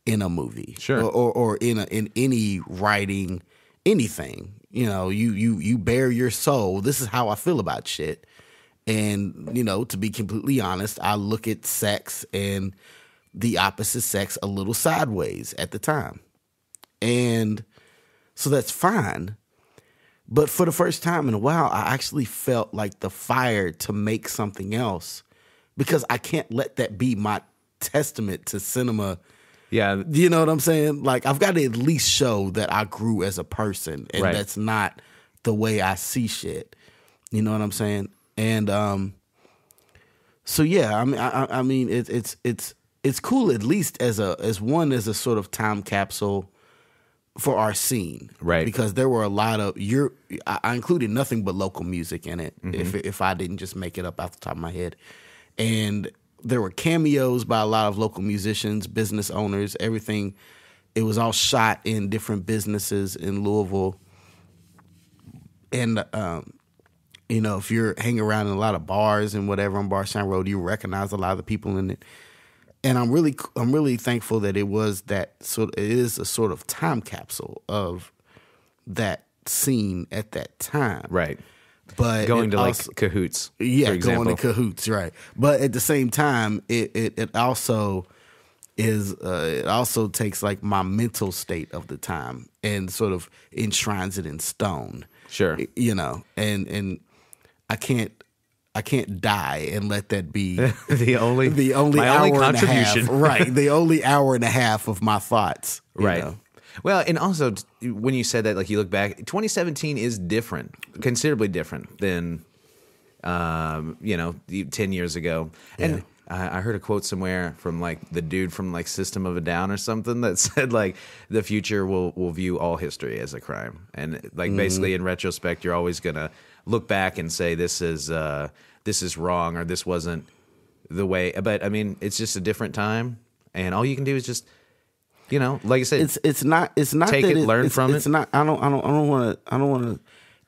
in a movie, sure, or in any writing, anything. You bare your soul. This is how I feel about shit. And, to be completely honest, I look at sex and the opposite sex a little sideways at the time. And so that's fine. But for the first time in a while, I actually felt like the fire to make something else, because I can't let that be my testament to cinema. Yeah. You know what I'm saying? Like, I've got to at least show that I grew as a person, and that's not the way I see shit. You know what I'm saying? And so yeah, I mean it's cool, at least as a sort of time capsule for our scene, right? Because there were a lot of I included nothing but local music in it. Mm-hmm. If I didn't just make it up off the top of my head, and there were cameos by a lot of local musicians, business owners, everything. It was all shot in different businesses in Louisville, and if you're hanging around in a lot of bars and whatever on Barstown Road, you recognize a lot of the people in it. And I'm really thankful that it is a sort of time capsule of that scene at that time. Right. But
going to like Cahoots.
Yeah, going to Cahoots, right. But at the same time, it also takes like my mental state of the time and sort of enshrines it in stone. Sure. And I can't die and let that be the only hour contribution. And a half, right? The only hour and a half of my thoughts, right?
Well, and also when you said that, like, you look back, 2017 is different, considerably different than 10 years ago. And I heard a quote somewhere from like the dude from like System of a Down or something that said like the future will view all history as a crime, and like basically in retrospect you're always gonna look back and say this is wrong, or this wasn't the way. But I mean, it's just a different time, and all you can do is just, like I said,
it's not
take
that
it, learn from it.
It's not. I don't want to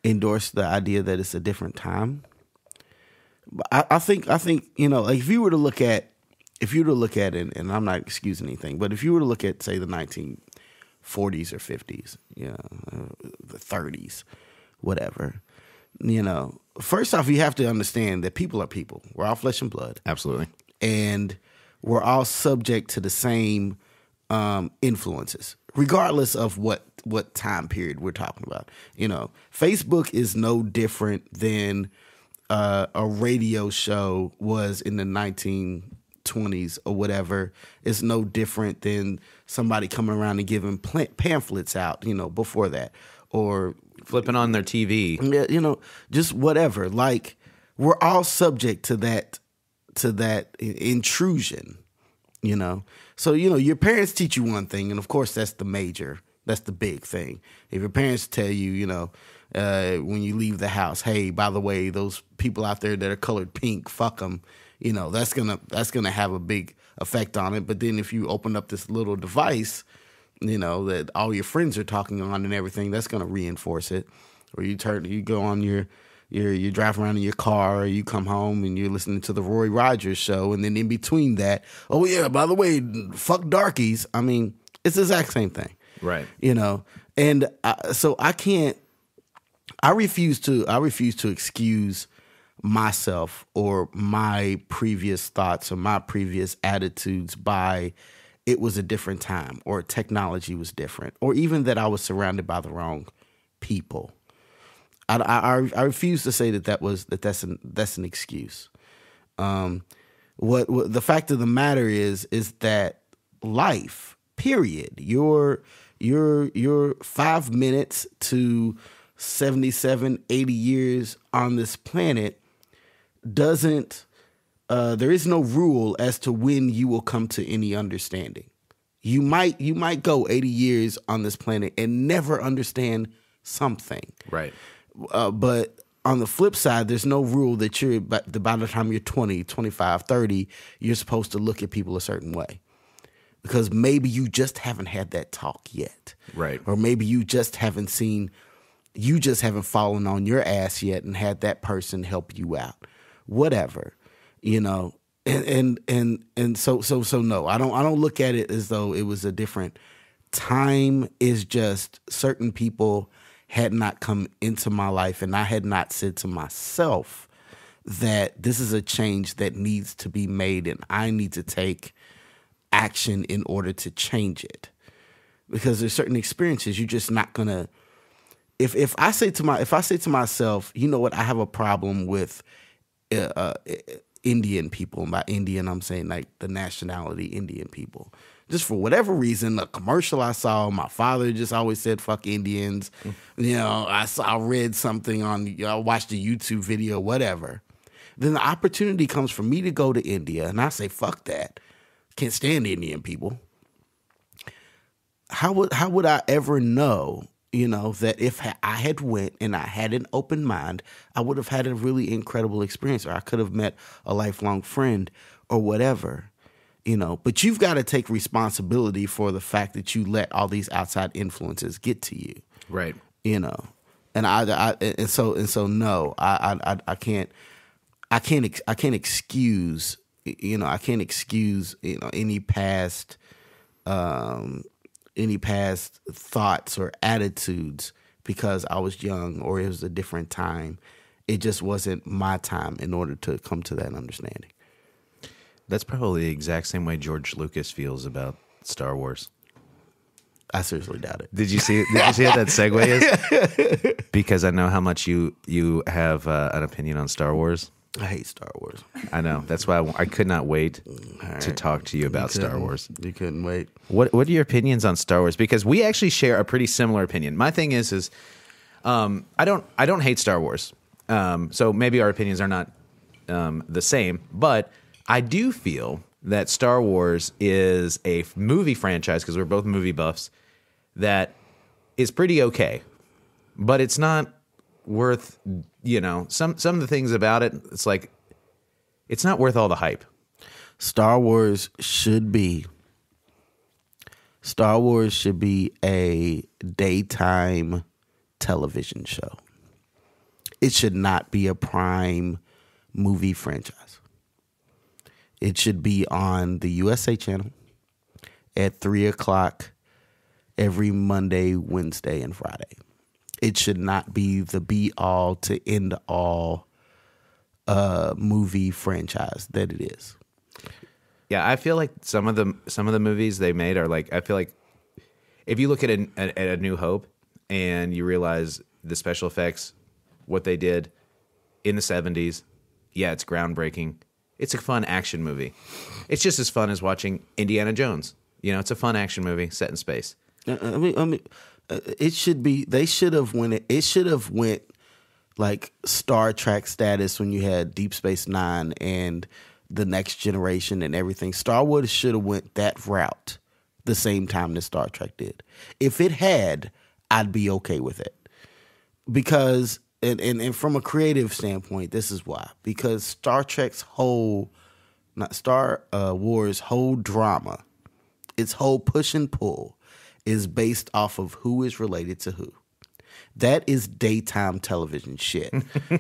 endorse the idea that it's a different time. But I think like if you were to look at it, and I'm not excusing anything, but if you were to look at, say, the 1940s or 50s, the 30s, whatever. First off, you have to understand that people are people. We're all flesh and blood. Absolutely. And we're all subject to the same influences, regardless of what time period we're talking about. Facebook is no different than a radio show was in the 1920s or whatever. It's no different than somebody coming around and giving pamphlets out, before that, or
flipping on their TV,
just whatever. Like, we're all subject to that intrusion, So, your parents teach you one thing, and of course that's the big thing. If your parents tell you, when you leave the house, hey, by the way, those people out there that are colored pink, fuck them, that's gonna have a big effect on it. But then if you open up this little device, that all your friends are talking on and everything, that's going to reinforce it. Or you go on you drive around in your car, or you come home and you're listening to the Roy Rogers show, and then in between that, oh yeah, by the way, fuck darkies. I mean, it's the exact same thing.
Right.
You know, and so I refuse to excuse myself or my previous thoughts or my previous attitudes by it was a different time or technology was different or even that I was surrounded by the wrong people. I refuse to say that's an excuse. What the fact of the matter is that life, period, your 5 minutes to 77, 80 years on this planet doesn't, there is no rule as to when you will come to any understanding. You might go 80 years on this planet and never understand something.
Right.
But on the flip side, there's no rule that by the time you're 20, 25, 30, you're supposed to look at people a certain way. Because maybe you just haven't had that talk yet.
Right.
Or maybe you just haven't fallen on your ass yet and had that person help you out. Whatever. You know. And so no, I don't look at it as though it was a different time. Is just certain people had not come into my life and I had not said to myself that this is a change that needs to be made and I need to take action in order to change it. Because there's certain experiences you're just not gonna. If I say to myself, you know what, I have a problem with Indian people. And by Indian, I'm saying like the nationality Indian people. Just for whatever reason, a commercial I saw, my father just always said, fuck Indians. You know, I read something I watched a YouTube video, whatever. Then the opportunity comes for me to go to India, and I say, fuck that. Can't stand Indian people. How would I ever know, you know, that if I had went and I had an open mind, I would have had a really incredible experience, or I could have met a lifelong friend or whatever. You know, but you've got to take responsibility for the fact that you let all these outside influences get to you. Right. You know, and so no, I can't excuse, you know, any past thoughts or attitudes because I was young or it was a different time. It just wasn't my time in order to come to that understanding.
That's probably the exact same way George Lucas feels about Star Wars.
I seriously doubt it.
Did you see what that segue is? Because I know how much you have an opinion on Star Wars.
I hate Star Wars.
I know. That's why I could not wait to talk to you about Star Wars.
You couldn't wait.
What are your opinions on Star Wars? Because we actually share a pretty similar opinion. My thing is I don't hate Star Wars. So maybe our opinions are not the same, but I do feel that Star Wars is a movie franchise, because we're both movie buffs, that is pretty okay. But it's not worth, you know, some of the things about it, it's like, it's not worth all the hype.
Star Wars should be a daytime television show. It should not be a prime movie franchise. It should be on the USA channel at 3:00 every Monday, Wednesday, and Friday. It should not be the be-all to end-all movie franchise that it is.
Yeah, I feel like some of the movies they made are like, I feel like if you look at A New Hope and you realize the special effects, what they did in the 70s, yeah, it's groundbreaking. It's a fun action movie. It's just as fun as watching Indiana Jones. You know, it's a fun action movie set in space.
I mean, it should be. They should have went. It should have went like Star Trek status when you had Deep Space Nine and The Next Generation and everything. Star Wars should have went that route the same time that Star Trek did. If it had, I'd be okay with it, because. And from a creative standpoint, this is why. Because Star Wars' whole drama, its whole push and pull, is based off of who is related to who. That is daytime television shit.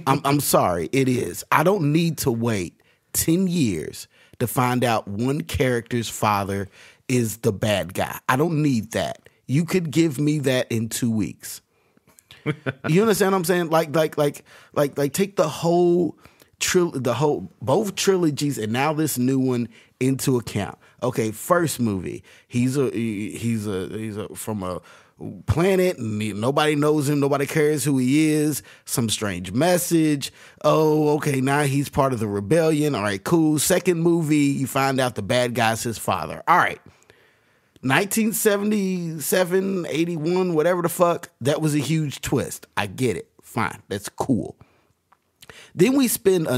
I'm sorry, it is. I don't need to wait 10 years to find out one character's father is the bad guy. I don't need that. You could give me that in 2 weeks. You understand what I'm saying? Like take the whole both trilogies and now this new one into account. Okay, first movie, he's from a planet and nobody knows him, nobody cares who he is, some strange message. Oh, okay, now he's part of the rebellion. All right, cool. Second movie, you find out the bad guy's his father. All right. 1977, 81, whatever the fuck, that was a huge twist. I get it. Fine. That's cool. Then we spend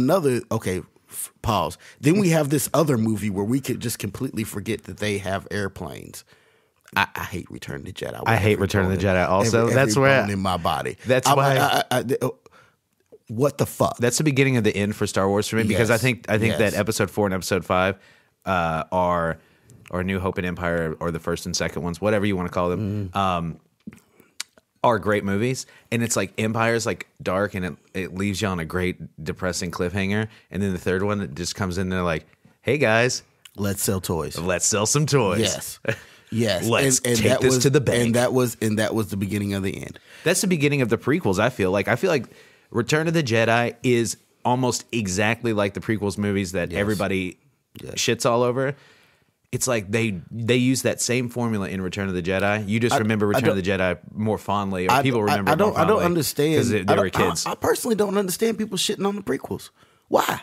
pause. Then we have this other movie where we could just completely forget that they have airplanes. I hate Return of the Jedi.
I hate Return of the Jedi also.
That's where in my body.
That's why.
What the fuck?
That's the beginning of the end for Star Wars for me because I think that episode 4 and episode 5 are New Hope and Empire or the first and second ones, whatever you want to call them, are great movies. And it's like Empire's like dark and it leaves you on a great depressing cliffhanger. And then the third one, it just comes in there like, hey guys,
let's sell toys.
Let's sell some toys.
Yes. Yes.
Let's take this to the bank.
And that was the beginning of the end.
That's the beginning of the prequels, I feel like. I feel like Return of the Jedi is almost exactly like the prequels movies that everybody shits all over. It's like they use that same formula in Return of the Jedi. You just remember Return of the Jedi more fondly, or people remember it more fondly.
I don't understand
because they were kids.
I personally don't understand people shitting on the prequels. Why?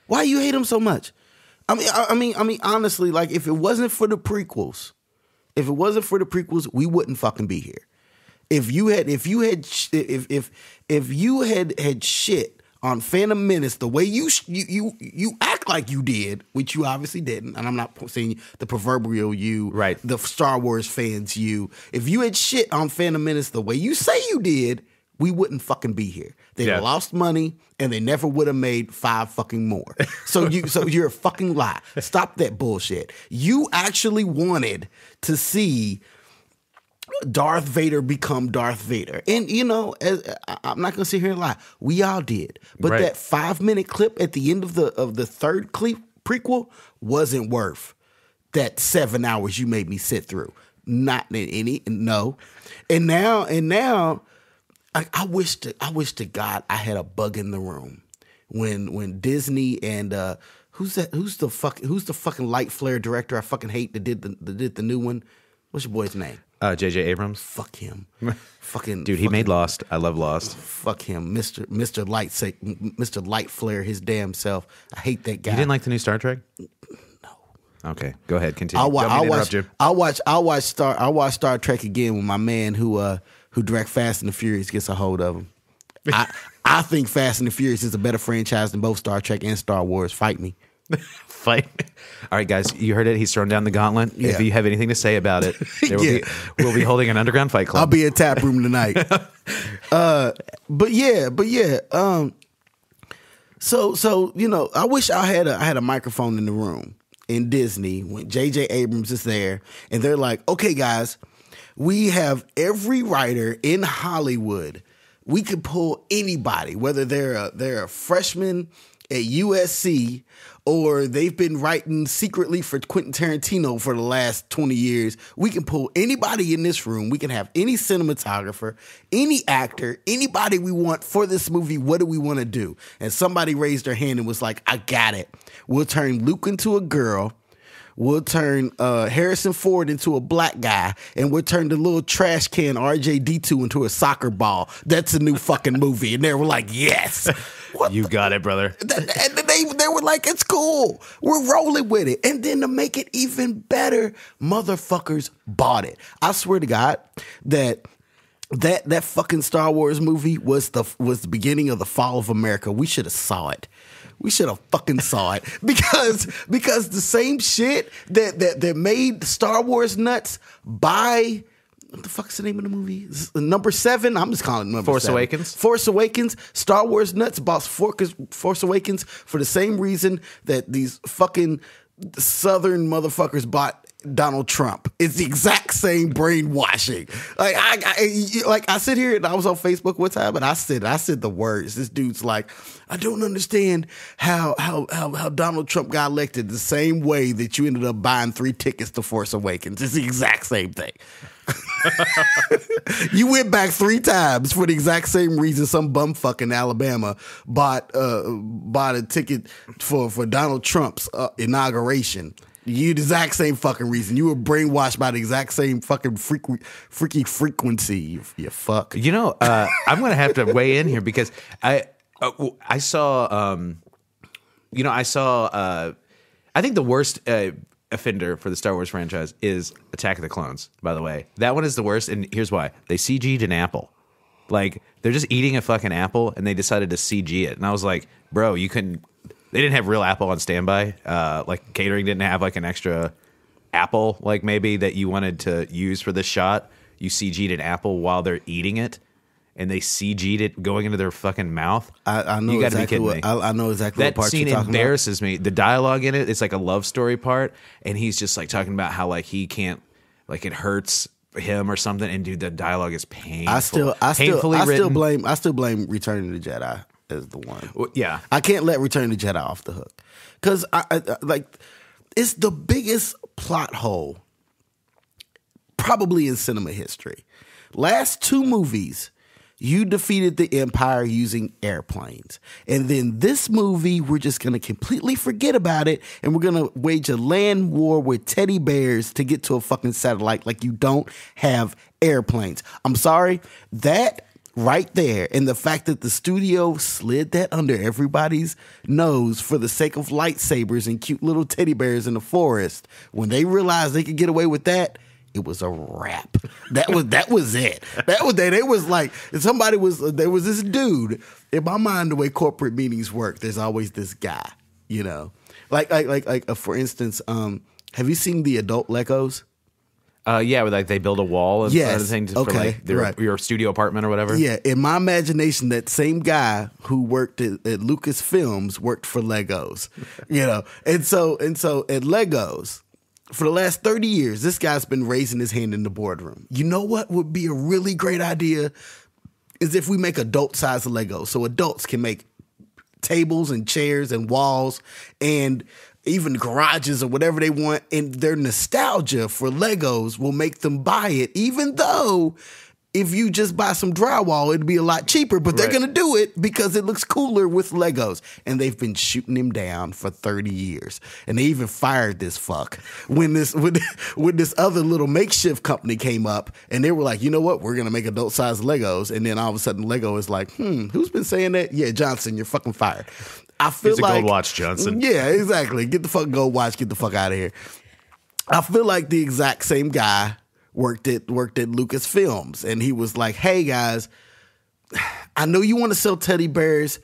Why you hate them so much? I mean, honestly, like if it wasn't for the prequels, we wouldn't fucking be here. If you had shit on Phantom Menace the way you act like you did, which you obviously didn't, and I'm not saying the proverbial you,
right?
The Star Wars fans you. If you had shit on Phantom Menace the way you say you did, we wouldn't fucking be here. They'd have lost money and they never would have made 5 fucking more. So you're a fucking lie. Stop that bullshit. You actually wanted to see Darth Vader become Darth Vader. And, you know, I'm not going to sit here and lie. We all did. But that 5-minute clip at the end of the third prequel wasn't worth that 7 hours you made me sit through. Not any, no. And now, I wish to God I had a bug in the room when Disney and who's the fucking light flare director I fucking hate that did the new one. What's your boy's name?
J.J. Abrams.
Fuck him. Fucking
dude, he made Lost. I love Lost.
Fuck him, Mr. Light Flare, his damn self. I hate that guy.
You didn't like the new Star Trek?
No.
Okay, go ahead. Continue.
I'll watch Star Trek again when my man who direct Fast and the Furious gets a hold of him. I think Fast and the Furious is a better franchise than both Star Trek and Star Wars. Fight me.
Fight. All right, guys, you heard it. He's thrown down the gauntlet. Yeah. If you have anything to say about it, we'll be holding an underground fight club.
I'll be at Tap Room tonight. But yeah. So you know, I wish I had a microphone in the room in Disney when J.J. Abrams is there, and they're like, "Okay, guys, we have every writer in Hollywood. We could pull anybody, whether they're a freshman at USC or they've been writing secretly for Quentin Tarantino for the last 20 years. We can pull anybody in this room. We can have any cinematographer, any actor, anybody we want for this movie. What do we want to do?" And somebody raised their hand and was like, "I got it. We'll turn Luke into a girl. We'll turn Harrison Ford into a black guy, and we'll turn the little trash can RJ-D2 into a soccer ball. That's a new fucking movie." And they were like, "Yes."
You got it, brother.
And they were like, "It's cool. We're rolling with it." And then to make it even better, motherfuckers bought it. I swear to God that fucking Star Wars movie was the beginning of the fall of America. We should have saw it. We should have fucking saw it because the same shit that made Star Wars nuts by what the fuck's the name of the movie? Number 7. I'm just calling it number
Force
7.
Awakens.
Force Awakens. Star Wars nuts bought Force Awakens for the same reason that these fucking Southern motherfuckers bought Donald Trump. It's the exact same brainwashing. Like I sit here and I was on Facebook one time and I said the words. This dude's like, I don't understand how Donald Trump got elected the same way that you ended up buying 3 tickets to Force Awakens. It's the exact same thing. You went back 3 times for the exact same reason some bumfuck in Alabama bought a ticket for Donald Trump's inauguration. You the exact same fucking reason. You were brainwashed by the exact same fucking freaky frequency. You fuck.
You know, I'm going to have to weigh in here because I saw, I think the worst offender for the Star Wars franchise is Attack of the Clones, by the way. That one is the worst, and here's why. They CG'd an apple. Like, they're just eating a fucking apple, and they decided to CG it. And I was like, bro, you couldn't... They didn't have real apple on standby. Like, catering didn't have, like, an extra apple, like, maybe, that you wanted to use for this shot. You CG'd an apple while they're eating it, and they CG'd it going into their fucking mouth.
I know
you gotta
exactly
be kidding me.
I know exactly
that
what part
scene
you're talking
embarrasses me. The dialogue in it, it's like a love story part, and he's just, like, talking about how, like, he can't, like, it hurts him or something, and, dude, the dialoog is painful.
I still blame Return of the Jedi as the one.
Well, yeah.
I can't let Return of the Jedi off the hook. Because, it's the biggest plot hole probably in cinema history. Last 2 movies, you defeated the Empire using airplanes. And then this movie, we're just going to completely forget about it, and we're going to wage a land war with teddy bears to get to a fucking satellite like you don't have airplanes. I'm sorry, that right there, and the fact that the studio slid that under everybody's nose for the sake of lightsabers and cute little teddy bears in the forest, when they realized they could get away with that, it was a wrap. That was it. It was like there was this dude. In my mind, the way corporate meetings work, there's always this guy, you know, like for instance, have you seen the adult Legos?
Yeah, where, like, they build a wall and
yes.
other things for,
Okay,
like, your studio apartment or whatever.
Yeah, in my imagination, that same guy who worked at Lucasfilms worked for Legos, you know, and so at Legos, for the last 30 years, this guy's been raising his hand in the boardroom. You know what would be a really great idea is if we make adult-sized Legos, so adults can make tables and chairs and walls and even garages or whatever they want, and their nostalgia for Legos will make them buy it, even though if you just buy some drywall, it'd be a lot cheaper, but they're going to do it because it looks cooler with Legos. And they've been shooting him down for 30 years. And they even fired this fuck when this other little makeshift company came up, and they were like, you know what, we're going to make adult-sized Legos. And then all of a sudden Lego is like, who's been saying that? Yeah, Johnson, you're fucking fired. I feel
Here's a gold watch, Johnson.
Yeah, exactly. Get the fucking gold watch. Get the fuck out of here. I feel like the exact same guy worked at Lucasfilms, and he was like, hey guys, I know you want to sell teddy bears,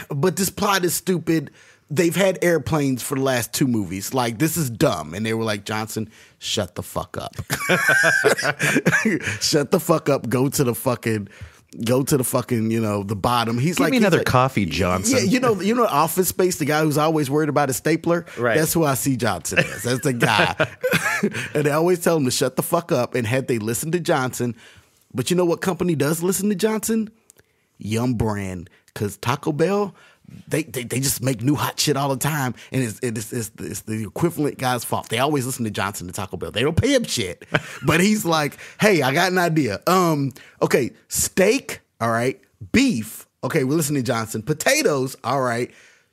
but this plot is stupid. They've had airplanes for the last 2 movies. Like, this is dumb. And they were like, Johnson, shut the fuck up. Shut the fuck up. Go to the fucking, you know, the bottom. Give
me another coffee, Johnson.
Yeah, you know, Office Space, the guy who's always worried about a stapler.
Right.
That's who I see Johnson as. That's the guy. And they always tell him to shut the fuck up. And had they listened to Johnson, but you know what company does listen to Johnson? Yum Brand. Because Taco Bell, they just make new hot shit all the time, and it's the equivalent guy's fault. They always listen to Johnson to Taco Bell. They don't pay him shit, but he's like, hey, I got an idea. Okay, steak, all right. Beef, okay, we're listening to Johnson. Potatoes, all right.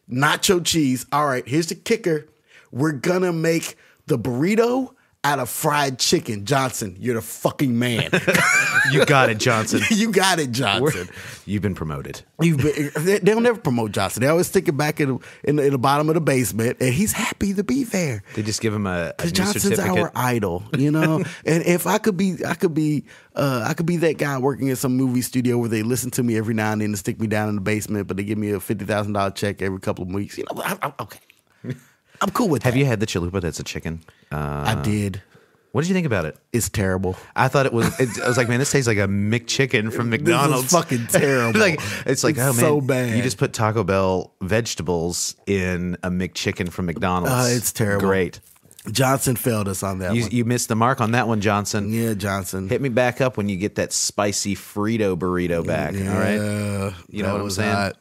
Nacho cheese, all right. Here's the kicker: we're gonna make the burrito out of fried chicken. Johnson, you're the fucking man.
You got it, Johnson.
You got it, Johnson.
You've been promoted.
They'll never promote Johnson. They always stick it back in the bottom of the basement, and he's happy to be there.
They just give him a new
Johnson's
certificate.
our idol, you know. And if I could be that guy working in some movie studio where they listen to me every now and then and stick me down in the basement, but they give me a $50,000 check every couple of weeks. You know, I'm okay. I'm cool with that.
Have you had the chalupa that's a chicken?
I did.
What did you think about it?
It's terrible.
I thought I was like, man, this tastes like a McChicken from McDonald's.
This is fucking terrible.
It's like, oh man,
so bad.
You just put Taco Bell vegetables in a McChicken from McDonald's.
It's terrible.
Great.
Johnson failed us on that one.
You missed the mark on that one, Johnson.
Yeah, Johnson.
Hit me back up when you get that spicy Frito burrito back.
Yeah,
all right. You know what I'm saying?
Hot.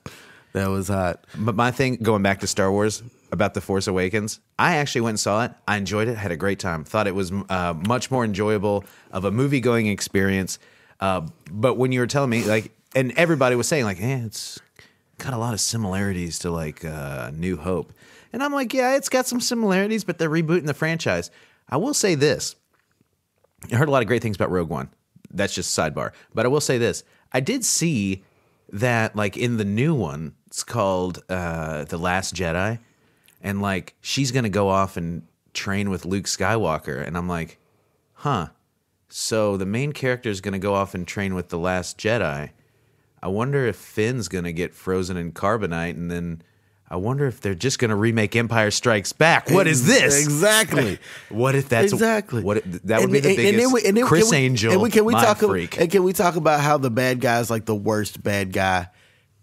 That was hot.
But my thing, going back to Star Wars about The Force Awakens, I actually went and saw it. I enjoyed it. Had a great time. Thought it was much more enjoyable of a movie going experience. But when you were telling me, like, and everybody was saying, like, it's got a lot of similarities to like New Hope. And I'm like, yeah, it's got some similarities, but they're rebooting the franchise. I will say this. I heard a lot of great things about Rogue One. That's just sidebar. But I will say this. I did see that, like, in the new one, it's called The Last Jedi. And, like, she's going to go off and train with Luke Skywalker. And I'm like, huh. So the main character is going to go off and train with The Last Jedi. I wonder if Finn's going to get frozen in carbonite, and then I wonder if they're just going to remake Empire Strikes Back. What is this?
Exactly.
What if that's
exactly
that would be the biggest Chris Angel
can we
mind
talk
freak.
And can we talk about how the bad guy is like the worst bad guy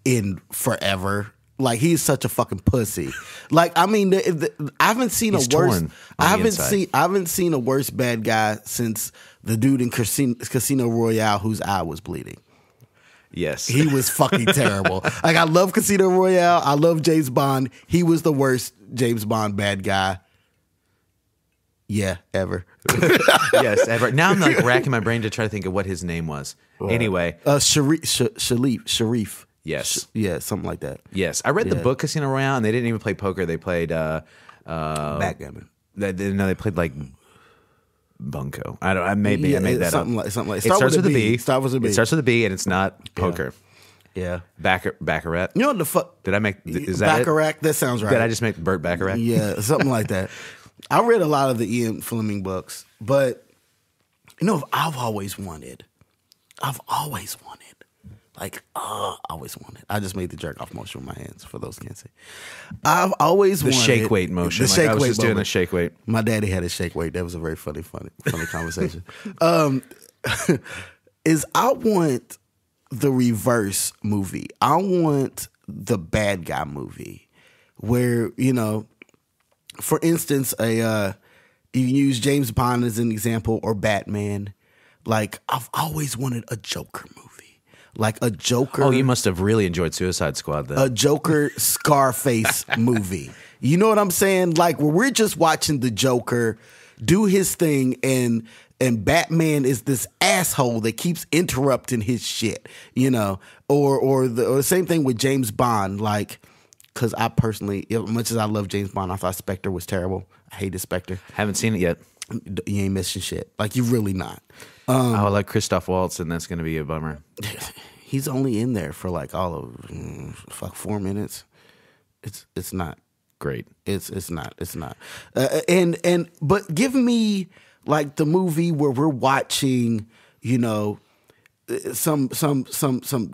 in forever? Like, he's such a fucking pussy. Like, I mean, I haven't seen
He's
a worse.
torn on the inside.
I haven't seen a worse bad guy since the dude in Casino Royale whose eye was bleeding.
Yes.
He was fucking terrible. Like, I love Casino Royale. I love James Bond. He was the worst James Bond bad guy. Yeah, ever.
Yes, ever. Now I'm like racking my brain to try to think of what his name was. Anyway.
Sharif.
Yes.
Yeah, something like that.
Yes. I read the book Casino Royale, and they didn't even play poker. They played
Backgammon.
They played like bunco. I made that
something
up.
Something like
It starts with a B.
Starts with a B.
It starts with a B, and it's not poker.
Yeah.
Baccarat.
You know what the fuck?
Did I make? Is that
Baccarat?
it?
That sounds right.
Did I just make Burt Baccarat?
Yeah, something like that. I read a lot of the Ian Fleming books, but you know, I've always wanted. Like, I always wanted. I just made the jerk off motion with my hands for those who can't see. I've always wanted
the shake weight motion.
The shake
I was
weight
just doing a shake weight.
My daddy had a shake weight. That was a very funny conversation. Is I want the reverse movie. I want the bad guy movie where, you know, for instance, you use James Bond as an example or Batman. Like, I've always wanted a Joker movie. Like a Joker.
Oh, you must have really enjoyed Suicide Squad then.
A Joker Scarface movie. You know what I'm saying? Like, where we're just watching the Joker do his thing, and Batman is this asshole that keeps interrupting his shit. You know, or the same thing with James Bond. Like, because I personally, as much as I love James Bond, I thought Spectre was terrible. I hated Spectre.
Haven't seen it yet.
You ain't missing shit. Like, you're really not.
I like Christoph Waltz, and that's going to be a bummer.
He's only in there for like all of 4 minutes. It's not
great.
It's not. But give me like the movie where we're watching, you know, some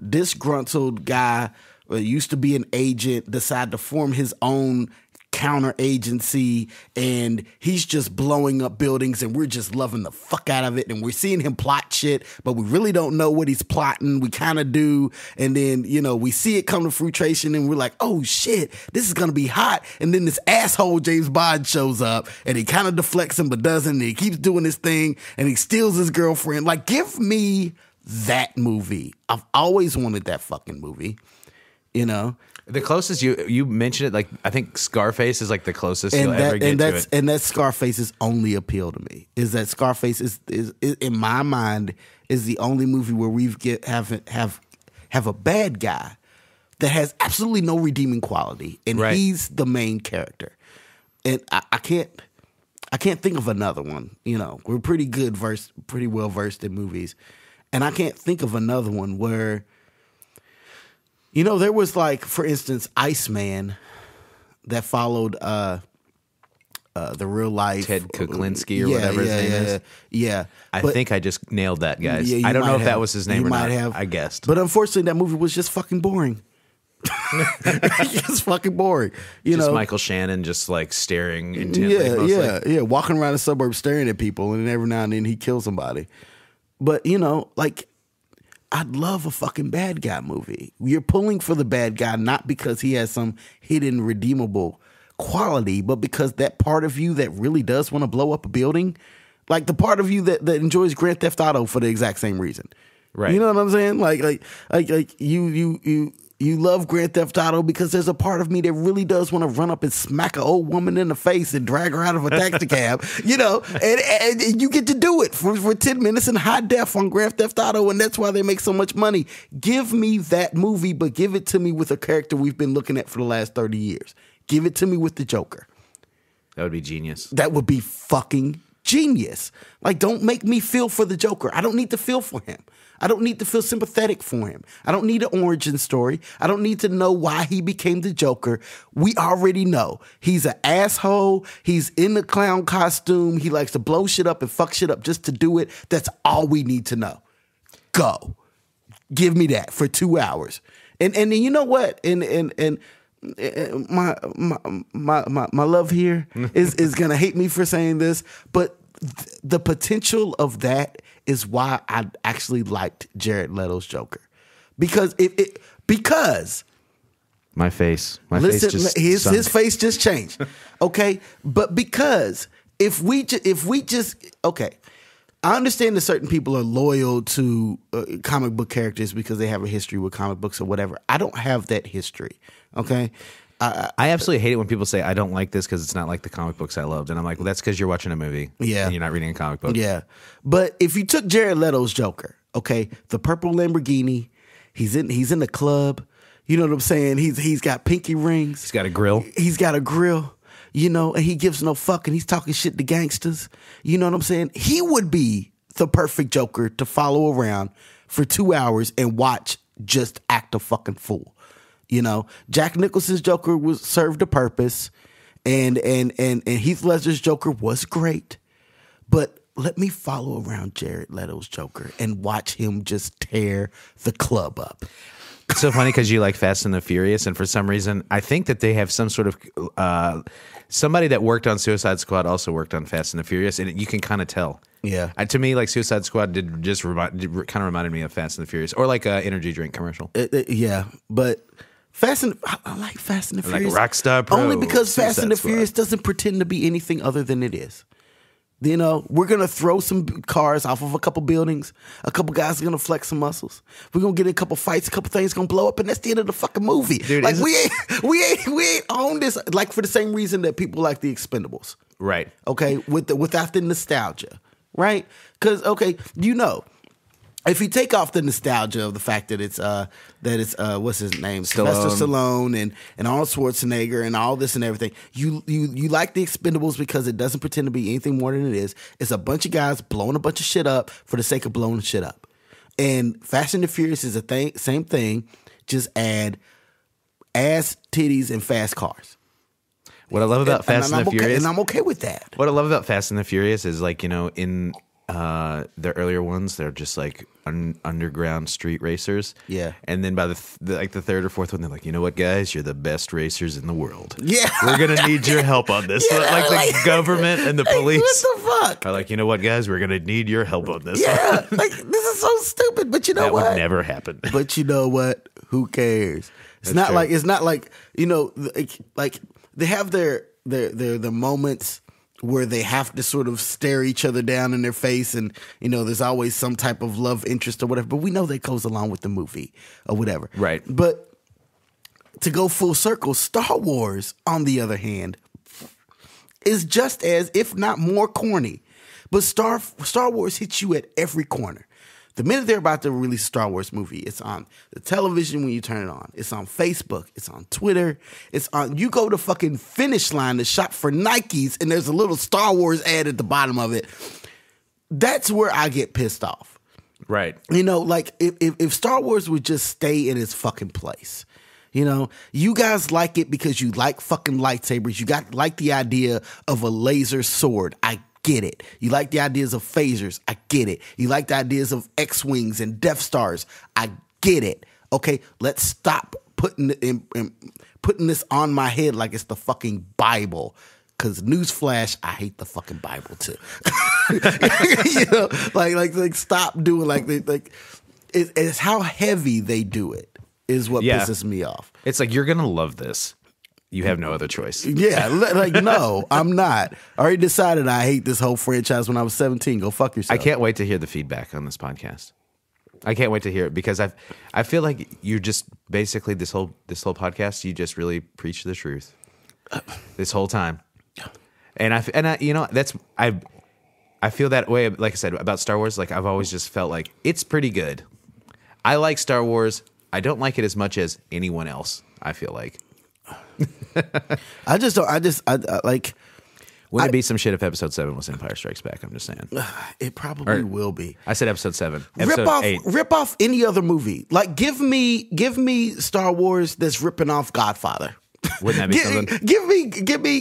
disgruntled guy used to be an agent decide to form his own counter agency, and he's just blowing up buildings, and we're just loving the fuck out of it, and we're seeing him plot shit, but we really don't know what he's plotting. We kind of do, and then, you know, we see it come to fruition, and we're like, oh shit, this is gonna be hot. And then this asshole James Bond shows up, and he kind of deflects him but doesn't, and he keeps doing his thing, and he steals his girlfriend. Like, give me that movie. I've always wanted that fucking movie, you know.
The closest you mentioned it, like, I think Scarface is like the closest you'll ever get to it.
And that Scarface's only appeal to me is that Scarface is in my mind is the only movie where we've have a bad guy that has absolutely no redeeming quality, and he's the main character. And I can't think of another one. You know, we're pretty well versed in movies, and I can't think of another one where. You know, there was like, for instance, Iceman that followed the real life
Ted Kuklinski or whatever his name is.
Yeah.
I think I just nailed that, guys.
Yeah,
I don't know if that was his name or not. I guessed.
But unfortunately, that movie was just fucking boring. Just fucking boring. You know,
Michael Shannon just like staring intently.
Yeah. Walking around the suburbs staring at people, and every now and then he kills somebody. But, you know, like, I'd love a fucking bad guy movie. You're pulling for the bad guy not because he has some hidden redeemable quality, but because that part of you that really does want to blow up a building, like the part of you that enjoys Grand Theft Auto for the exact same reason.
Right.
You know what I'm saying? Like you love Grand Theft Auto because there's a part of me that really does want to run up and smack an old woman in the face and drag her out of a taxi cab, you know, and you get to do it for 10 minutes in high def on Grand Theft Auto, and that's why they make so much money. Give me that movie, but give it to me with a character we've been looking at for the last 30 years. Give it to me with the Joker.
That would be genius.
That would be fucking genius. Like, don't make me feel for the Joker. I don't need to feel for him. I don't need to feel sympathetic for him. I don't need an origin story. I don't need to know why he became the Joker. We already know. He's an asshole. He's in the clown costume. He likes to blow shit up and fuck shit up just to do it. That's all we need to know. Go. Give me that for 2 hours. And you know what? And my love here is gonna hate me for saying this, but the potential of that is why I actually liked Jared Leto's Joker, because
my face just
his face just changed. Okay, but because if we just okay, I understand that certain people are loyal to comic book characters because they have a history with comic books or whatever. I don't have that history. Okay.
I absolutely hate it when people say I don't like this because it's not like the comic books I loved, and I'm like, well, that's because you're watching a movie,
yeah,
and you're not reading a comic book.
Yeah, but if you took Jared Leto's Joker, okay, the purple Lamborghini, he's in the club, you know what I'm saying? He's got pinky rings,
he's got a grill,
you know, and he gives no fuck, and he's talking shit to gangsters, you know what I'm saying? He would be the perfect Joker to follow around for 2 hours and watch just act a fucking fool. You know, Jack Nicholson's Joker served a purpose, and Heath Ledger's Joker was great, but let me follow around Jared Leto's Joker and watch him just tear the club up.
It's so funny because you like Fast and the Furious, and for some reason, I think that they have some sort of somebody that worked on Suicide Squad also worked on Fast and the Furious, and you can kind of tell.
Yeah,
to me, like Suicide Squad kind of reminded me of Fast and the Furious, or like an energy drink commercial.
Yeah, but. I like Fast and the Furious.
Like Rockstar Pro.
Only because
Suicide
Fast and the
Squad.
Furious doesn't pretend to be anything other than it is. You know, we're going to throw some cars off of a couple buildings. A couple guys are going to flex some muscles. We're going to get in a couple fights. A couple things going to blow up, and that's the end of the fucking movie.
Dude,
like, we ain't on this, like, for the same reason that people like The Expendables.
Right.
Okay? Without the nostalgia. Right? Because, okay, you know, if you take off the nostalgia of the fact that it's what's his name, Sylvester Stallone and Arnold Schwarzenegger and all this and everything, you like The Expendables because it doesn't pretend to be anything more than it is. It's a bunch of guys blowing a bunch of shit up for the sake of blowing shit up. And Fast and the Furious is same thing, just add ass, titties, and fast cars.
What I love about Fast and the Furious,
and I'm okay with that.
What I love about Fast and the Furious is, like, you know, in the earlier ones, they're just like underground street racers.
Yeah.
And then by the third or fourth one, they're like, you know what, guys, you're the best racers in the world.
Yeah.
We're gonna need your help on this.
Yeah,
like the government and the police.
What the fuck?
Are like, you know what, guys, we're gonna need your help on this.
Yeah. Like, this is so stupid, but you know
that
what?
would never happen.
But you know what? Who cares? It's not like you know, like they have their moments where they have to sort of stare each other down in their face, and you know, there's always some type of love interest or whatever. But we know that goes along with the movie or whatever,
right?
But to go full circle, Star Wars, on the other hand, is just as, if not more, corny. But Star Wars hits you at every corner. The minute they're about to release a Star Wars movie, it's on the television when you turn it on. It's on Facebook. It's on Twitter. It's on. You go to fucking Finish Line to shop for Nikes, and there's a little Star Wars ad at the bottom of it. That's where I get pissed off.
Right.
You know, like if Star Wars would just stay in its fucking place. You know, you guys like it because you like fucking lightsabers. You like the idea of a laser sword. I get it. You like the ideas of phasers. I get it. You like the ideas of X-Wings and Death Stars. I get it. Okay, let's stop putting this on my head like it's the fucking Bible. Because newsflash, I hate the fucking Bible too. You know, like stop doing it's how heavy they do it is what pisses me off.
It's like, you're gonna love this. You have no other choice.
Yeah, like, no, I'm not. I already decided I hate this whole franchise when I was 17. Go fuck yourself.
I can't wait to hear the feedback on this podcast. I can't wait to hear it because I feel like you just basically this whole podcast you just really preach the truth this whole time, and I you know that's I feel that way, like I said about Star Wars. Like I've always just felt like it's pretty good. I like Star Wars. I don't like it as much as anyone else. I feel like
I just don't. I like.
Wouldn't it be some shit if Episode 7 was Empire Strikes Back? I'm just saying.
It probably will be.
I said Episode 7. Episode 8.
Rip off any other movie. Like give me Star Wars that's ripping off Godfather.
Wouldn't that be something?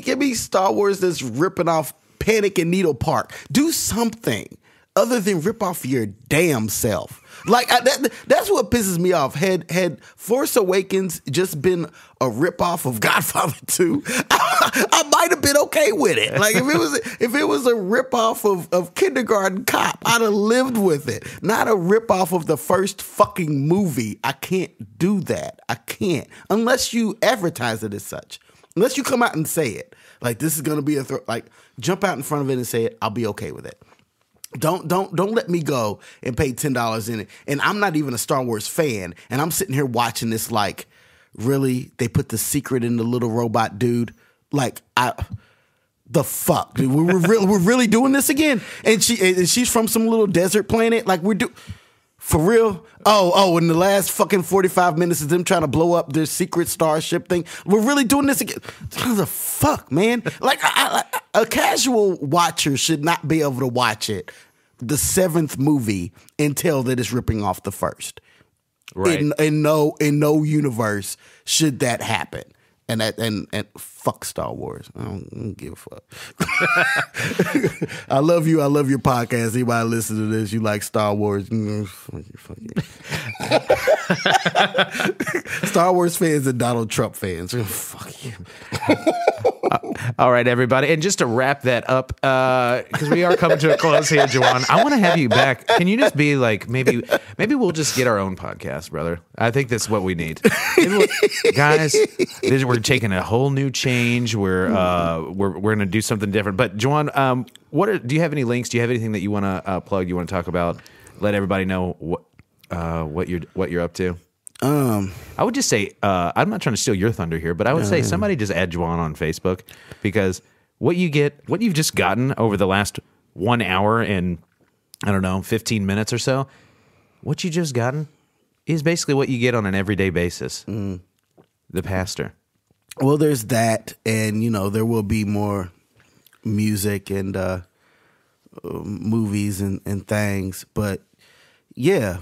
Give me Star Wars that's ripping off Panic in Needle Park. Do something other than rip off your damn self. Like that's what pisses me off. Had Force Awakens just been a ripoff of Godfather 2, I might have been okay with it. Like if it was a ripoff of Kindergarten Cop, I'd have lived with it. Not a ripoff of the first fucking movie. I can't do that. I can't unless you advertise it as such. Unless you come out and say it. Like this is gonna be like jump out in front of it and say it. I'll be okay with it. Don't let me go and pay $10 in it. And I'm not even a Star Wars fan. And I'm sitting here watching this like, really? They put the secret in the little robot dude? Like, the fuck? We're really doing this again? And she's from some little desert planet? Like, for real? Oh, in the last fucking 45 minutes of them trying to blow up their secret starship thing. We're really doing this again? What the fuck, man? Like, a casual watcher should not be able to watch it, the 7th movie, and tell that it's ripping off the first.
Right.
In no universe should that happen. And fuck Star Wars. I don't give a fuck. I love you. I love your podcast. Anybody listen to this, you like Star Wars. Fuck you. Star Wars fans and Donald Trump fans. Fuck you.
All right, everybody. And just to wrap that up, because we are coming to a close here, Jawon, I want to have you back. Can you just be like, maybe we'll just get our own podcast, brother. I think that's what we need. Guys, we're taking a whole new change. We're going to do something different. But Jawon, do you have any links? Do you have anything that you want to plug? You want to talk about? Let everybody know what you're up to. I would just say I'm not trying to steal your thunder here, but I would say somebody just add Jawon on Facebook, because what you've just gotten over the last 1 hour and I don't know 15 minutes or so, what you just gotten is basically what you get on an everyday basis. The pastor.
Well, there's that, and there will be more music and movies and things, but yeah,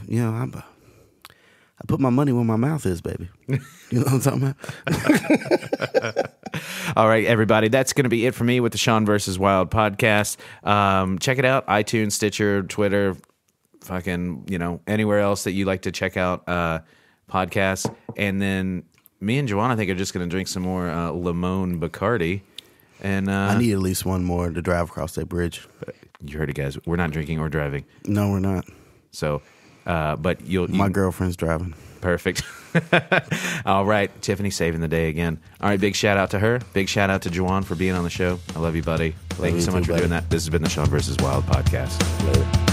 I put my money where my mouth is, baby. You know what I'm talking about?
All right, everybody. That's going to be it for me with the Sean vs. Wild podcast. Check it out. iTunes, Stitcher, Twitter, fucking, anywhere else that you like to check out podcasts. And then me and Jawon, I think, are just going to drink some more Limone Bacardi. And
I need at least one more to drive across that bridge.
You heard it, guys. We're not drinking or driving.
No, we're not.
So... but
my girlfriend's driving.
Perfect. All right. Tiffany saving the day again. All right. Big shout out to her. Big shout out to Jawon for being on the show. I love you, buddy. Thank you so much for doing that. This has been the Sean vs. Wild podcast.
Later.